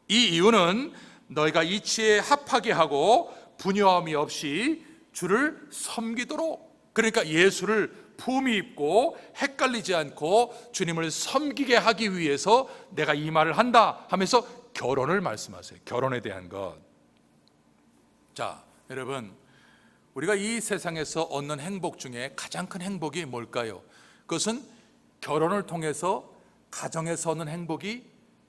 이 이유는 너희가 이치에 합하게 하고 분유함이 없이 주를 섬기도록, 그러니까 예수를 품위 있고 헷갈리지 않고 주님을 섬기게 하기 위해서 내가 이 말을 한다 하면서 결혼을 말씀하세요. 결혼에 대한 것. 자, 여러분, 우리가 이 세상에서 얻는 행복 중에 가장 큰 행복이 뭘까요? 그것은 결혼을 통해서 가정에서 얻는 행복이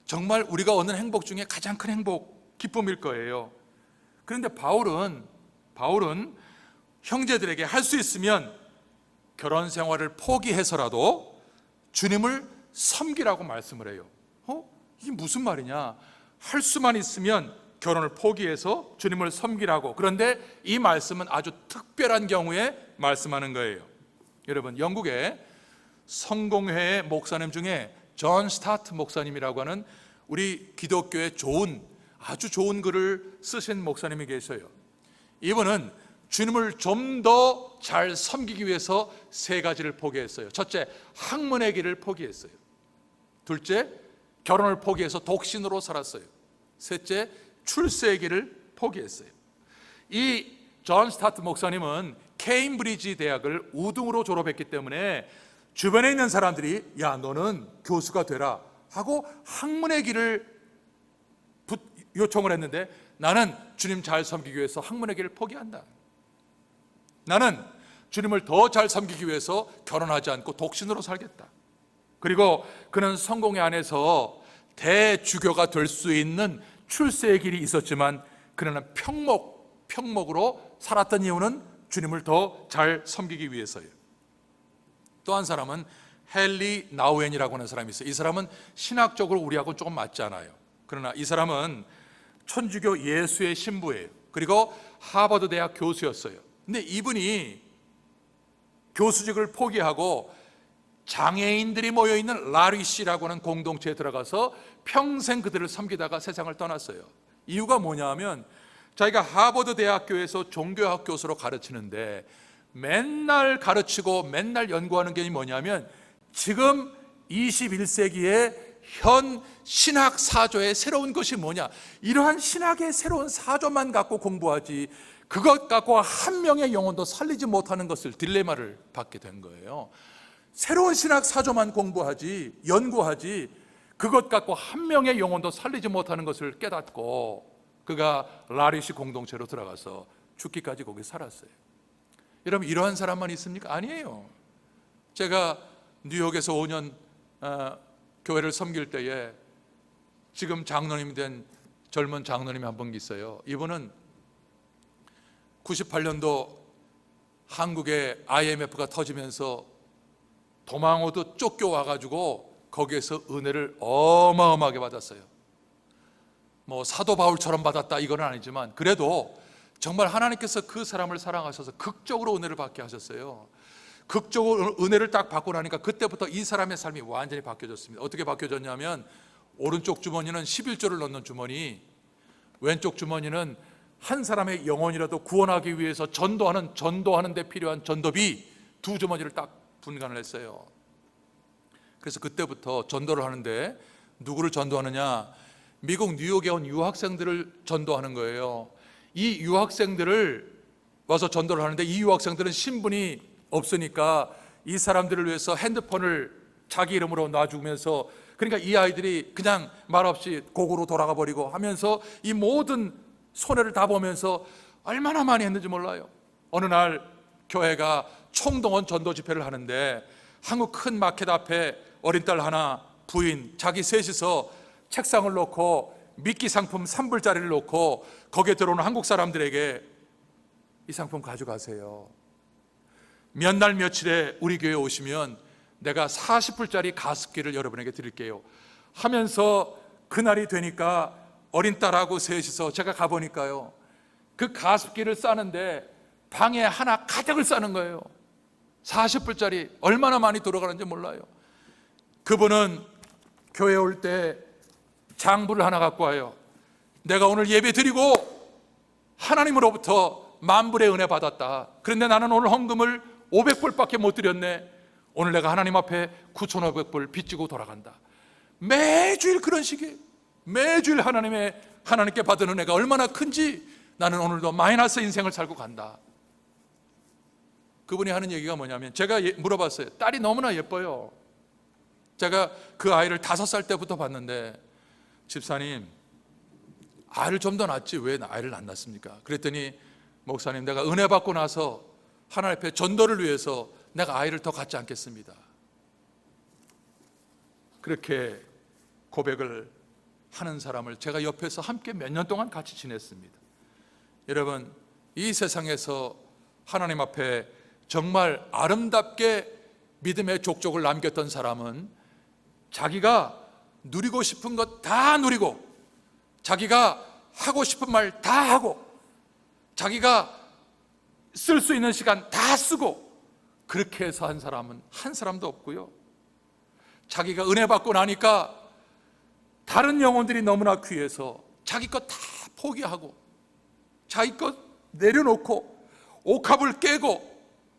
정말 우리가 얻는 행복 중에 가장 큰 행복, 기쁨일 거예요. 그런데 바울은 형제들에게 할 수 있으면 결혼 생활을 포기해서라도 주님을 섬기라고 말씀을 해요. 이게 무슨 말이냐? 할 수만 있으면 결혼을 포기해서 주님을 섬기라고. 그런데 이 말씀은 아주 특별한 경우에 말씀하는 거예요. 여러분, 영국의 성공회의 목사님 중에 존 스타트 목사님이라고 하는 우리 기독교의 아주 좋은 글을 쓰신 목사님이 계셔요. 이분은 주님을 좀 더 잘 섬기기 위해서 세 가지를 포기했어요. 첫째, 학문의 길을 포기했어요. 둘째, 결혼을 포기해서 독신으로 살았어요. 셋째, 출세의 길을 포기했어요. 이 존 스타트 목사님은 케임브리지 대학을 우등으로 졸업했기 때문에 주변에 있는 사람들이 야, 너는 교수가 되라 하고 학문의 길을 요청을 했는데, 나는 주님 잘 섬기기 위해서 학문의 길을 포기한다. 나는 주님을 더 잘 섬기기 위해서 결혼하지 않고 독신으로 살겠다. 그리고 그는 성공회 안에서 대주교가 될 수 있는 출세의 길이 있었지만, 그는 평목으로 살았던 이유는 주님을 더 잘 섬기기 위해서예요. 또 한 사람은 헨리 나우엔이라고 하는 사람이 있어요. 이 사람은 신학적으로 우리하고 조금 맞지 않아요. 그러나 이 사람은 천주교 예수의 신부예요. 그리고 하버드 대학 교수였어요. 근데 이분이 교수직을 포기하고 장애인들이 모여있는 라리시라고 하는 공동체에 들어가서 평생 그들을 섬기다가 세상을 떠났어요. 이유가 뭐냐면, 자기가 하버드 대학교에서 종교학 교수로 가르치는데 맨날 가르치고 맨날 연구하는 게 뭐냐면, 지금 21세기에 현 신학 사조의 새로운 것이 뭐냐, 이러한 신학의 새로운 사조만 갖고 공부하지 그것 갖고 한 명의 영혼도 살리지 못하는 것을 딜레마를 받게 된 거예요. 새로운 신학 사조만 공부하지, 연구하지, 그것 갖고 한 명의 영혼도 살리지 못하는 것을 깨닫고 그가 라리시 공동체로 들어가서 죽기까지 거기 살았어요. 여러분, 이러한 사람만 있습니까? 아니에요. 제가 뉴욕에서 5년 교회를 섬길 때에 지금 장로님이 된 젊은 장로님이 한 분 있어요. 이분은 98년도 한국에 IMF가 터지면서 도망오듯 쫓겨와가지고 거기에서 은혜를 어마어마하게 받았어요. 뭐 사도 바울처럼 받았다 이건 아니지만 그래도 정말 하나님께서 그 사람을 사랑하셔서 극적으로 은혜를 받게 하셨어요. 극적으로 은혜를 딱 받고 나니까 그때부터 이 사람의 삶이 완전히 바뀌어졌습니다. 어떻게 바뀌어졌냐면 오른쪽 주머니는 11조를 넣는 주머니, 왼쪽 주머니는 한 사람의 영혼이라도 구원하기 위해서 전도하는 데 필요한 전도비 두 주머니를 딱 분간을 했어요. 그래서 그때부터 전도를 하는데 누구를 전도하느냐? 미국 뉴욕에 온 유학생들을 전도하는 거예요. 이 유학생들을 와서 전도를 하는데 이 유학생들은 신분이 없으니까 이 사람들을 위해서 핸드폰을 자기 이름으로 놔주면서, 그러니까 이 아이들이 그냥 말없이 고국으로 돌아가 버리고 하면서 이 모든 손해를 다 보면서 얼마나 많이 했는지 몰라요. 어느 날 교회가 총동원 전도 집회를 하는데 한국 큰 마켓 앞에 어린 딸 하나, 부인, 자기 셋이서 책상을 놓고 미끼 상품 3불짜리를 놓고 거기에 들어오는 한국 사람들에게 이 상품 가져가세요. 몇 날 며칠에 우리 교회에 오시면 내가 40불짜리 가습기를 여러분에게 드릴게요 하면서 그날이 되니까 어린 딸하고 셋이서 제가 가보니까요, 그 가습기를 싸는데 방에 하나 가득을 싸는 거예요. 40불짜리 얼마나 많이 들어가는지 몰라요. 그분은 교회에 올 때 장부를 하나 갖고 와요. 내가 오늘 예배 드리고 하나님으로부터 만불의 은혜 받았다. 그런데 나는 오늘 헌금을 500불밖에 못 드렸네. 오늘 내가 하나님 앞에 9,500불 빚지고 돌아간다. 매주일 그런 식이에요. 매주일 하나님께 받은 은혜가 얼마나 큰지 나는 오늘도 마이너스 인생을 살고 간다. 그분이 하는 얘기가 뭐냐면, 제가 물어봤어요. 딸이 너무나 예뻐요. 제가 그 아이를 5살 때부터 봤는데, 집사님 아이를 좀 더 낳지 왜 아이를 안 낳습니까? 그랬더니, 목사님 내가 은혜 받고 나서 하나님 앞에 전도를 위해서 내가 아이를 더 갖지 않겠습니다. 그렇게 고백을 하는 사람을 제가 옆에서 함께 몇 년 동안 같이 지냈습니다. 여러분, 이 세상에서 하나님 앞에 정말 아름답게 믿음의 족적을 남겼던 사람은 자기가 누리고 싶은 것 다 누리고, 자기가 하고 싶은 말 다 하고, 자기가 쓸 수 있는 시간 다 쓰고, 그렇게 해서 한 사람은 한 사람도 없고요. 자기가 은혜 받고 나니까 다른 영혼들이 너무나 귀해서 자기 것 다 포기하고 자기 것 내려놓고 옥합을 깨고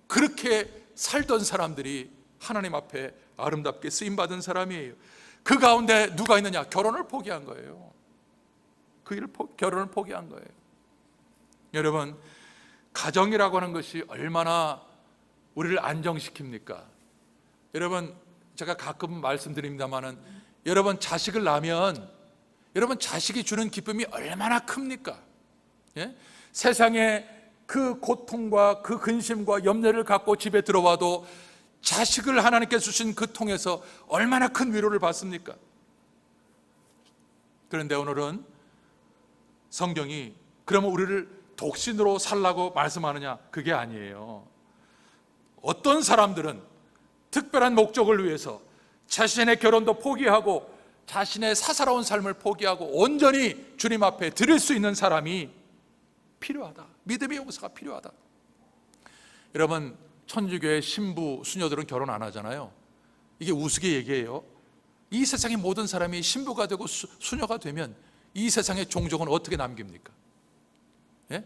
그렇게 살던 사람들이 하나님 앞에 아름답게 쓰임받은 사람이에요. 그 가운데 누가 있느냐? 결혼을 포기한 거예요. 결혼을 포기한 거예요. 여러분, 가정이라고 하는 것이 얼마나 우리를 안정시킵니까? 여러분, 제가 가끔 말씀드립니다마는, 여러분 자식을 낳으면 여러분 자식이 주는 기쁨이 얼마나 큽니까? 예? 세상에 그 고통과 그 근심과 염려를 갖고 집에 들어와도 자식을 하나님께 주신 그 통에서 얼마나 큰 위로를 받습니까? 그런데 오늘은 성경이 그러면 우리를 독신으로 살라고 말씀하느냐? 그게 아니에요. 어떤 사람들은 특별한 목적을 위해서 자신의 결혼도 포기하고 자신의 사사로운 삶을 포기하고 온전히 주님 앞에 드릴 수 있는 사람이 필요하다. 믿음의 용사가 필요하다. 여러분, 천주교의 신부, 수녀들은 결혼 안 하잖아요. 이게 우스개 얘기예요. 이 세상의 모든 사람이 신부가 되고 수녀가 되면 이 세상의 종족은 어떻게 남깁니까? 예?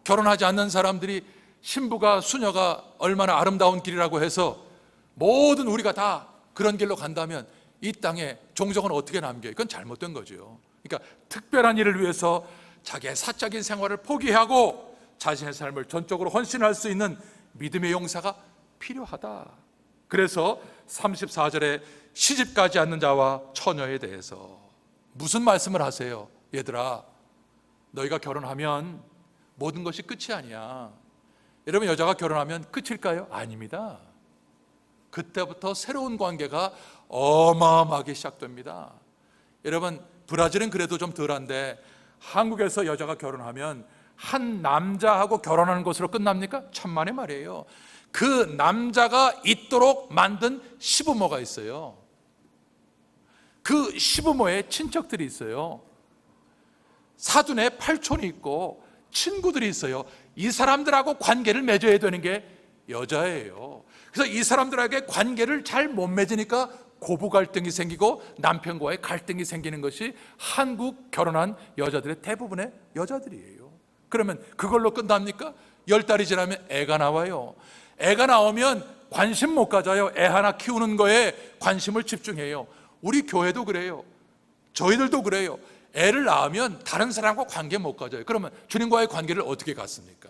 결혼하지 않는 사람들이 신부가 수녀가 얼마나 아름다운 길이라고 해서 모든 우리가 다 그런 길로 간다면 이 땅에 종족은 어떻게 남겨요? 이건 잘못된 거죠. 그러니까 특별한 일을 위해서 자기의 사적인 생활을 포기하고 자신의 삶을 전적으로 헌신할 수 있는 믿음의 용사가 필요하다. 그래서 34절에 시집가지 않는 자와 처녀에 대해서 무슨 말씀을 하세요? 얘들아, 너희가 결혼하면 모든 것이 끝이 아니야. 여러분, 여자가 결혼하면 끝일까요? 아닙니다. 그때부터 새로운 관계가 어마어마하게 시작됩니다. 여러분, 브라질은 그래도 좀 덜한데 한국에서 여자가 결혼하면 한 남자하고 결혼하는 것으로 끝납니까? 천만의 말이에요. 그 남자가 있도록 만든 시부모가 있어요. 그 시부모의 친척들이 있어요. 사돈의 팔촌이 있고 친구들이 있어요. 이 사람들하고 관계를 맺어야 되는 게 여자예요. 그래서 이 사람들에게 관계를 잘 못 맺으니까 고부 갈등이 생기고 남편과의 갈등이 생기는 것이 한국 결혼한 여자들의 대부분의 여자들이에요. 그러면 그걸로 끝납니까? 10달이 지나면 애가 나와요. 애가 나오면 관심 못 가져요. 애 하나 키우는 거에 관심을 집중해요. 우리 교회도 그래요. 저희들도 그래요. 애를 낳으면 다른 사람과 관계 못 가져요. 그러면 주님과의 관계를 어떻게 갖습니까?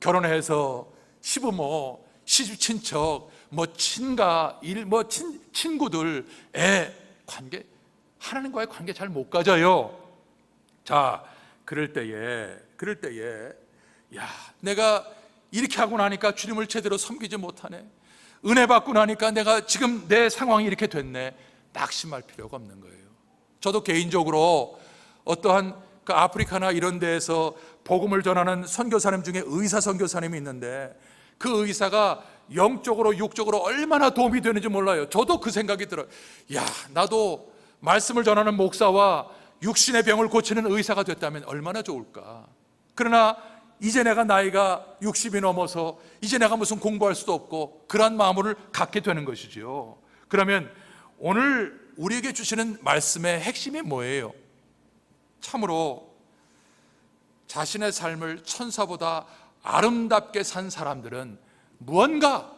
결혼해서 시부모, 시집 친척, 친가, 친구들, 애 관계, 하나님과의 관계 잘 못 가져요. 자, 그럴 때에 야, 내가 이렇게 하고 나니까 주님을 제대로 섬기지 못하네. 은혜 받고 나니까 내가 지금 내 상황이 이렇게 됐네. 낙심할 필요가 없는 거예요. 저도 개인적으로 어떠한 그 아프리카나 이런 데에서 복음을 전하는 선교사님 중에 의사 선교사님이 있는데 그 의사가 영적으로 육적으로 얼마나 도움이 되는지 몰라요. 저도 그 생각이 들어요. 야, 나도 말씀을 전하는 목사와 육신의 병을 고치는 의사가 됐다면 얼마나 좋을까. 그러나 이제 내가 나이가 60이 넘어서 이제 내가 무슨 공부할 수도 없고 그런 마음을 갖게 되는 것이지요. 그러면 오늘 우리에게 주시는 말씀의 핵심이 뭐예요? 참으로 자신의 삶을 천사보다 아름답게 산 사람들은 무언가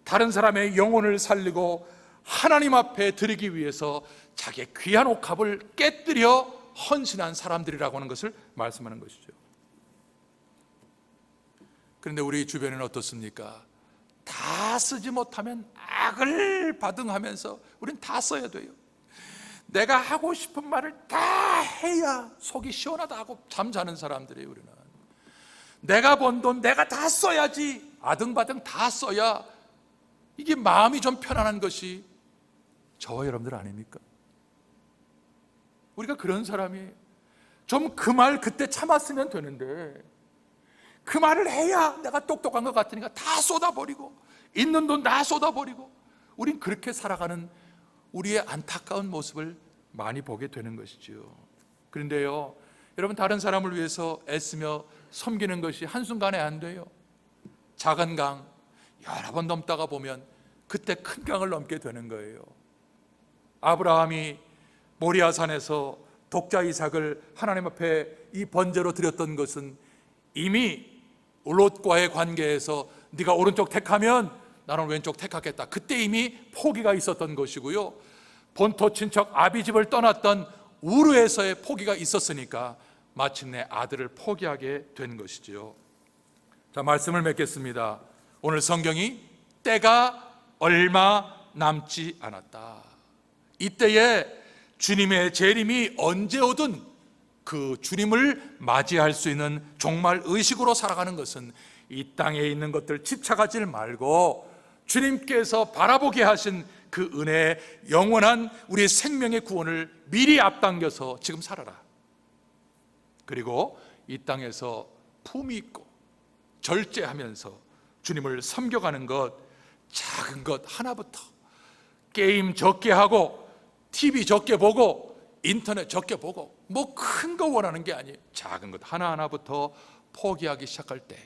다른 사람의 영혼을 살리고 하나님 앞에 드리기 위해서 자기의 귀한 옥합을 깨뜨려 헌신한 사람들이라고 하는 것을 말씀하는 것이죠. 그런데 우리 주변에는 어떻습니까? 다 쓰지 못하면 악을 바등하면서 우린 다 써야 돼요. 내가 하고 싶은 말을 다 해야 속이 시원하다 하고 잠자는 사람들이에요. 우리는 내가 번 돈 내가 다 써야지, 아등바등 다 써야 이게 마음이 좀 편안한 것이 저와 여러분들 아닙니까? 우리가 그런 사람이에요. 좀 그 말 그때 참았으면 되는데 그 말을 해야 내가 똑똑한 것 같으니까 다 쏟아버리고 있는 돈 다 쏟아버리고 우린 그렇게 살아가는 우리의 안타까운 모습을 많이 보게 되는 것이지요. 그런데요, 여러분, 다른 사람을 위해서 애쓰며 섬기는 것이 한순간에 안 돼요. 작은 강 여러 번 넘다가 보면 그때 큰 강을 넘게 되는 거예요. 아브라함이 모리아산에서 독자 이삭을 하나님 앞에 이 번제로 드렸던 것은 이미 롯과의 관계에서 네가 오른쪽 택하면 나는 왼쪽 택하겠다. 그때 이미 포기가 있었던 것이고요. 본토 친척 아비집을 떠났던 우르에서의 포기가 있었으니까 마침내 아들을 포기하게 된 것이지요. 자, 말씀을 맺겠습니다. 오늘 성경이 때가 얼마 남지 않았다. 이때에 주님의 재림이 언제 오든 그 주님을 맞이할 수 있는 종말 의식으로 살아가는 것은 이 땅에 있는 것들 집착하지 말고 주님께서 바라보게 하신 그 은혜의 영원한 우리의 생명의 구원을 미리 앞당겨서 지금 살아라. 그리고 이 땅에서 품위 있고 절제하면서 주님을 섬겨가는 것, 작은 것 하나부터 게임 적게 하고 TV 적게 보고 인터넷 적게 보고 뭐 큰 거 원하는 게 아니에요. 작은 것 하나하나부터 포기하기 시작할 때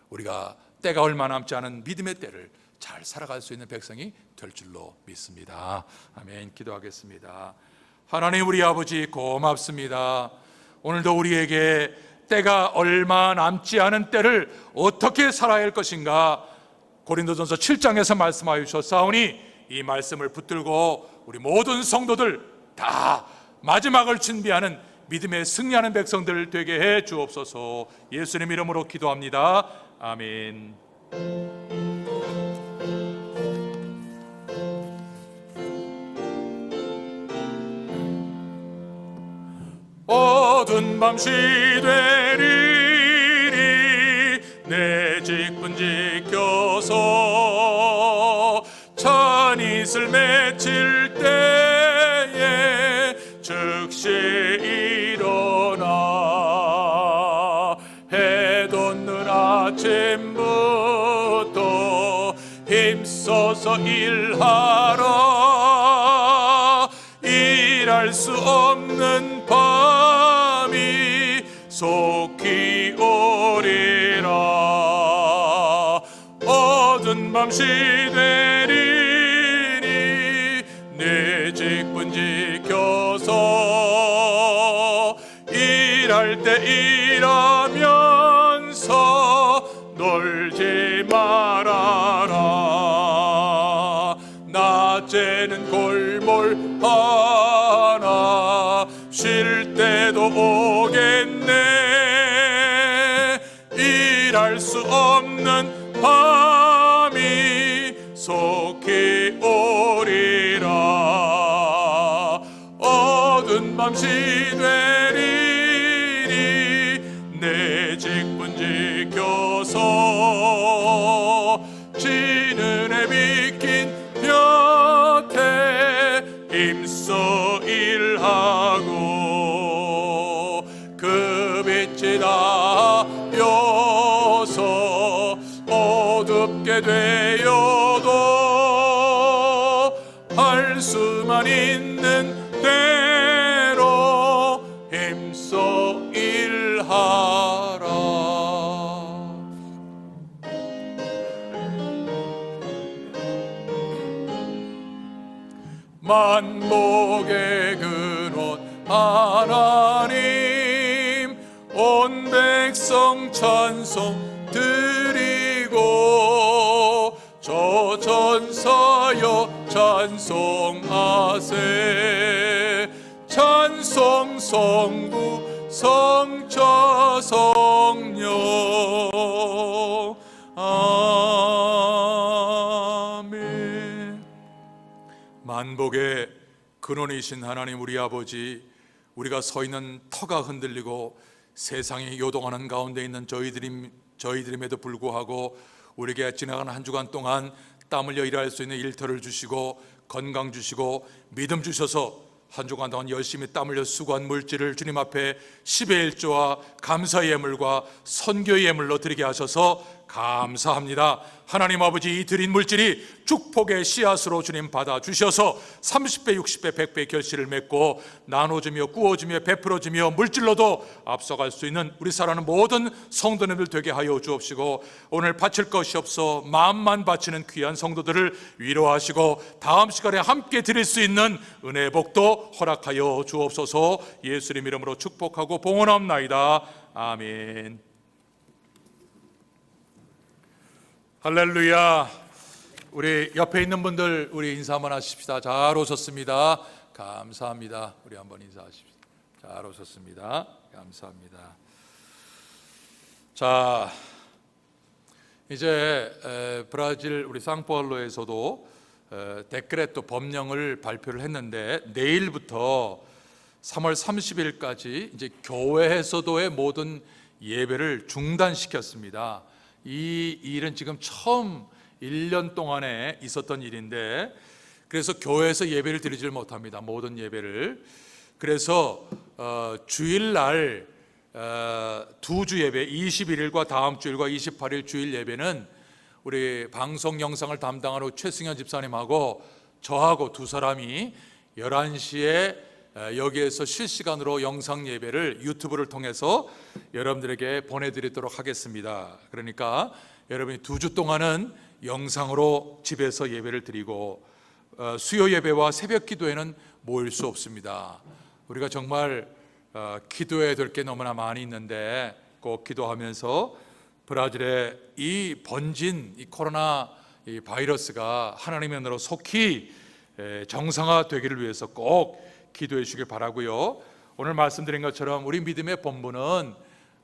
우리가 때가 얼마 남지 않은 믿음의 때를 잘 살아갈 수 있는 백성이 될 줄로 믿습니다. 아멘. 기도하겠습니다. 하나님, 우리 아버지 고맙습니다. 오늘도 우리에게 때가 얼마 남지 않은 때를 어떻게 살아야 할 것인가 고린도전서 7장에서 말씀하여 주셨사오니 이 말씀을 붙들고 우리 모든 성도들 다 마지막을 준비하는 믿음에 승리하는 백성들 되게 해 주옵소서. 예수님 이름으로 기도합니다. 아멘. 어두운 밤 시되리니 내 직분 지켜서 찬이슬 맺힐 때에 즉시 일어나 해 돋는 아침부터 힘써서 일하라. 일할 수 없는 밤 속히 오리라. 어두운 밤시 되리니 내 직분 지켜서 일할 때 일하면서 놀지 말아라. 낮에는 골몰하나 쉴 때도 오겠네. 일할 수 없는 밤이 속히 오리라. 어두운 밤시 되리니 내 직분 지켜서 지는 해 비킨 볕에 힘써 일하고 그 빛이 닿여서 어둡게 되어도 할 수만 있는 대로 힘써 일하라. 만복의 근원 하나님, 온 백성 찬송 드리고 저 전사여 찬송하세. 찬송 성부 성자 성령 아멘. 만복의 근원이신 하나님 우리 아버지, 우리가 서 있는 터가 흔들리고 세상이 요동하는 가운데 있는 저희들임에도 불구하고 우리에게 지나가는 한 주간 동안 땀 흘려 일할 수 있는 일터를 주시고 건강 주시고 믿음 주셔서 한 주간 동안 열심히 땀 흘려 수고한 물질을 주님 앞에 10의 1조와 감사의 예물과 선교의 예물로 드리게 하셔서 감사합니다. 하나님 아버지, 이 드린 물질이 축복의 씨앗으로 주님 받아 주셔서 30배, 60배, 100배 결실을 맺고 나눠주며 구워주며 베풀어주며 물질로도 앞서갈 수 있는 우리 사랑하는 모든 성도님들 되게 하여 주옵시고, 오늘 바칠 것이 없어 마음만 바치는 귀한 성도들을 위로하시고 다음 시간에 함께 드릴 수 있는 은혜의 복도 허락하여 주옵소서. 예수님 이름으로 축복하고 봉헌합나이다. 아멘. 할렐루야. 우리 옆에 있는 분들 우리 인사 한번 하십시다. 잘 오셨습니다. 감사합니다. 우리 한번 인사하십시다. 잘 오셨습니다. 감사합니다. 자, 이제 브라질 우리 상파울루에서도 데크레토 법령을 발표를 했는데 내일부터 3월 30일까지 이제 교회에서도의 모든 예배를 중단시켰습니다. 이 일은 지금 처음 1년 동안에 있었던 일인데, 그래서 교회에서 예배를 드리질 못합니다. 모든 예배를. 그래서 주일날 두 주 예배, 21일과 다음 주일과 28일 주일 예배는 우리 방송 영상을 담당하는 최승현 집사님하고 저하고 두 사람이 11시에 여기에서 실시간으로 영상 예배를 유튜브를 통해서 여러분들에게 보내드리도록 하겠습니다. 그러니까 여러분이 2주 동안은 영상으로 집에서 예배를 드리고 수요 예배와 새벽 기도에는 모일 수 없습니다. 우리가 정말 기도해야 될 게 너무나 많이 있는데 꼭 기도하면서 브라질의 이 번진 이 코로나 이 바이러스가 하나님의 은혜로 속히 정상화되기를 위해서 꼭 기도해 주시길 바라고요. 오늘 말씀드린 것처럼 우리 믿음의 본분은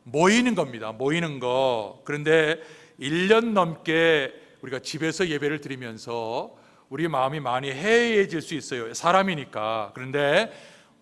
모이는 겁니다. 모이는 거. 그런데 1년 넘게 우리가 집에서 예배를 드리면서 우리 마음이 많이 해이해질 수 있어요. 사람이니까. 그런데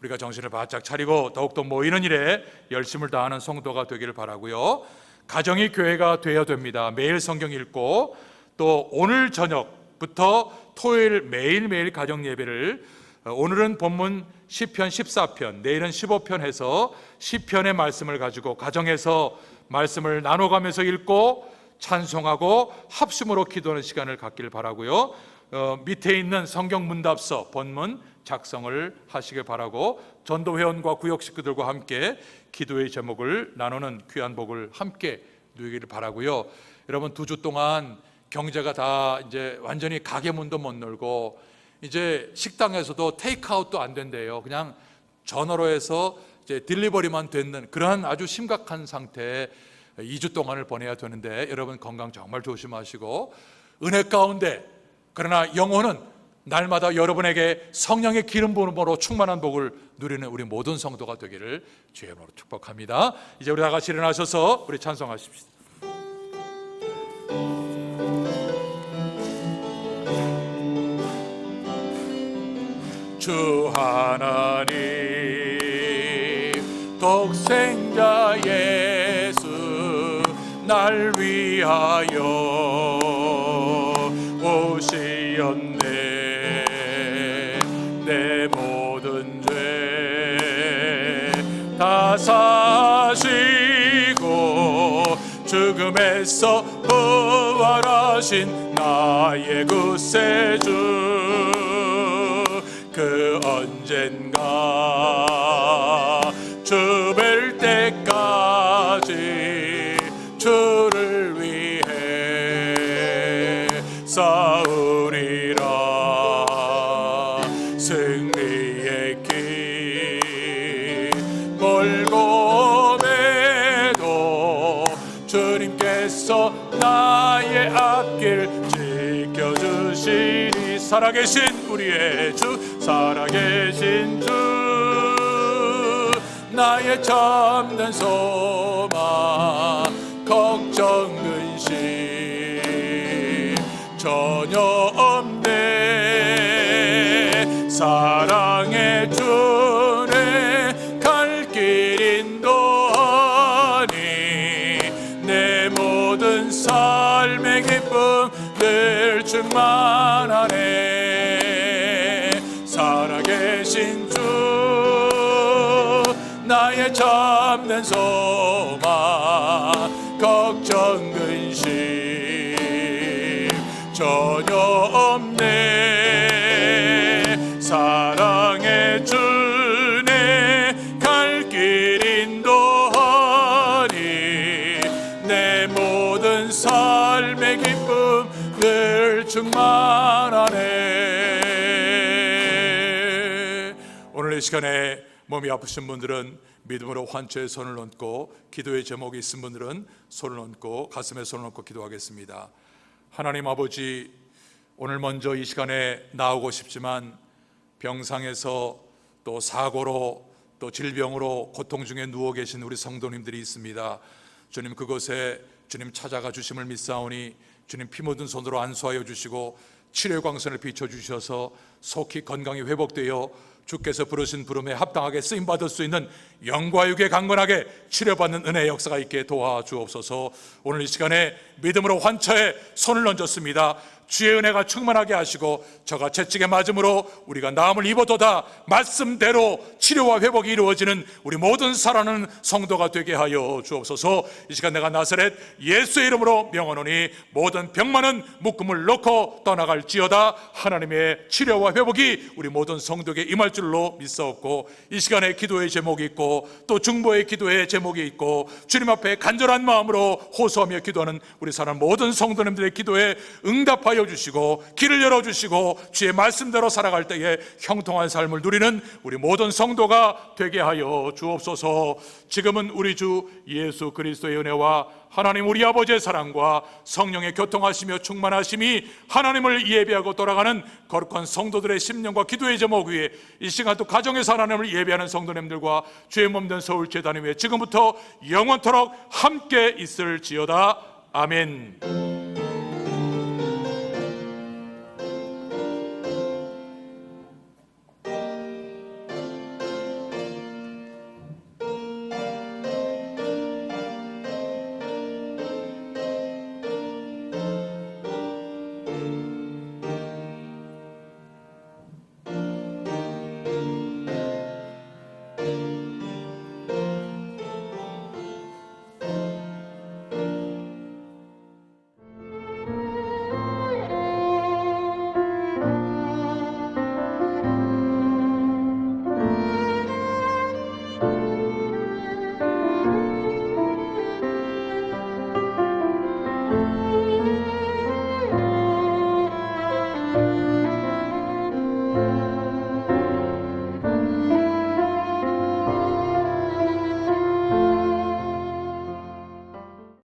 우리가 정신을 바짝 차리고 더욱더 모이는 일에 열심을 다하는 성도가 되기를 바라고요. 가정이 교회가 되어야 됩니다. 매일 성경 읽고 또 오늘 저녁부터 토요일 매일매일 가정 예배를, 오늘은 본문 시편 14편, 내일은 15편 해서 시편의 말씀을 가지고 가정에서 말씀을 나눠가면서 읽고 찬송하고 합심으로 기도하는 시간을 갖기를 바라고요. 밑에 있는 성경 문답서 본문 작성을 하시길 바라고, 전도회원과 구역 식구들과 함께 기도의 제목을 나누는 귀한 복을 함께 누리기를 바라고요. 여러분, 2주 동안 경제가 다 이제 완전히 가게 문도 못 열고 이제 식당에서도 테이크아웃도 안 된대요. 그냥 전화로 해서 이제 딜리버리만 되는 그러한 아주 심각한 상태에 2주 동안을 보내야 되는데, 여러분 건강 정말 조심하시고, 은혜 가운데 그러나 영혼은 날마다 여러분에게 성령의 기름 부음으로 충만한 복을 누리는 우리 모든 성도가 되기를 주의 이름으로 축복합니다. 이제 우리 다 같이 일어나셔서 우리 찬송하십시다. 주 하나님 독생자 예수 날 위하여 오시었네. 내 모든 죄 다 사시고 죽음에서 부활하신 나의 구세주, 그 언젠가 주 뵐 때까지 주를 위해 싸우리라. 승리의 길 멀고 매도 주님께서 나의 앞길 지켜주시리. 살아계신 우리의 주, 살아계신 주, 나의 참된 소망, 걱정 근심 전혀 없네. 사랑의 주네 갈 길 인도하니 내 모든 삶의 기쁨 늘 충만하네. 살아계신 주, 나의 참된 소망, 걱정 근심 전혀 없네. 사랑의 주네 갈 길 인도하니 내 모든 삶의 기쁨 늘 충만하네. 오늘 이 시간에 몸이 아프신 분들은 믿음으로 환초에 손을 얹고, 기도의 제목이 있은 분들은 손을 얹고 가슴에 손을 얹고 기도하겠습니다. 하나님 아버지, 오늘 먼저 이 시간에 나오고 싶지만 병상에서 또 사고로 또 질병으로 고통 중에 누워 계신 우리 성도님들이 있습니다. 주님, 그곳에 주님 찾아가 주심을 믿사오니 주님 피 묻은 손으로 안수하여 주시고 치료의 광선을 비춰주셔서 속히 건강이 회복되어 주께서 부르신 부름에 합당하게 쓰임받을 수 있는 영과 육에 강건하게 치료받는 은혜의 역사가 있게 도와주옵소서. 오늘 이 시간에 믿음으로 환처에 손을 얹었습니다. 주의 은혜가 충만하게 하시고 저가 채찍에 맞음으로 우리가 나음을 입어도다 말씀대로 치료와 회복이 이루어지는 우리 모든 살아가는 성도가 되게 하여 주옵소서. 이 시간 내가 나사렛 예수의 이름으로 명하노니 모든 병만은 묶음을 놓고 떠나갈지어다. 하나님의 치료와 회복이 우리 모든 성도에게 임할 줄로 믿사옵고, 이 시간에 기도의 제목이 있고 또 중보의 기도의 제목이 있고 주님 앞에 간절한 마음으로 호소하며 기도하는 우리 사람 모든 성도님들의 기도에 응답하여 주시고 길을 열어주시고 주의 말씀대로 살아갈 때에 형통한 삶을 누리는 우리 모든 성도가 되게 하여 주옵소서. 지금은 우리 주 예수 그리스도의 은혜와 하나님 우리 아버지의 사랑과 성령의 교통하시며 충만하심이 하나님을 예배하고 돌아가는 거룩한 성도들의 심령과 기도의 제목 위에 이 시간도 가정에서 하나님을 예배하는 성도님들과 주의 몸된 서울재단 위에 지금부터 영원토록 함께 있을지어다. 아멘.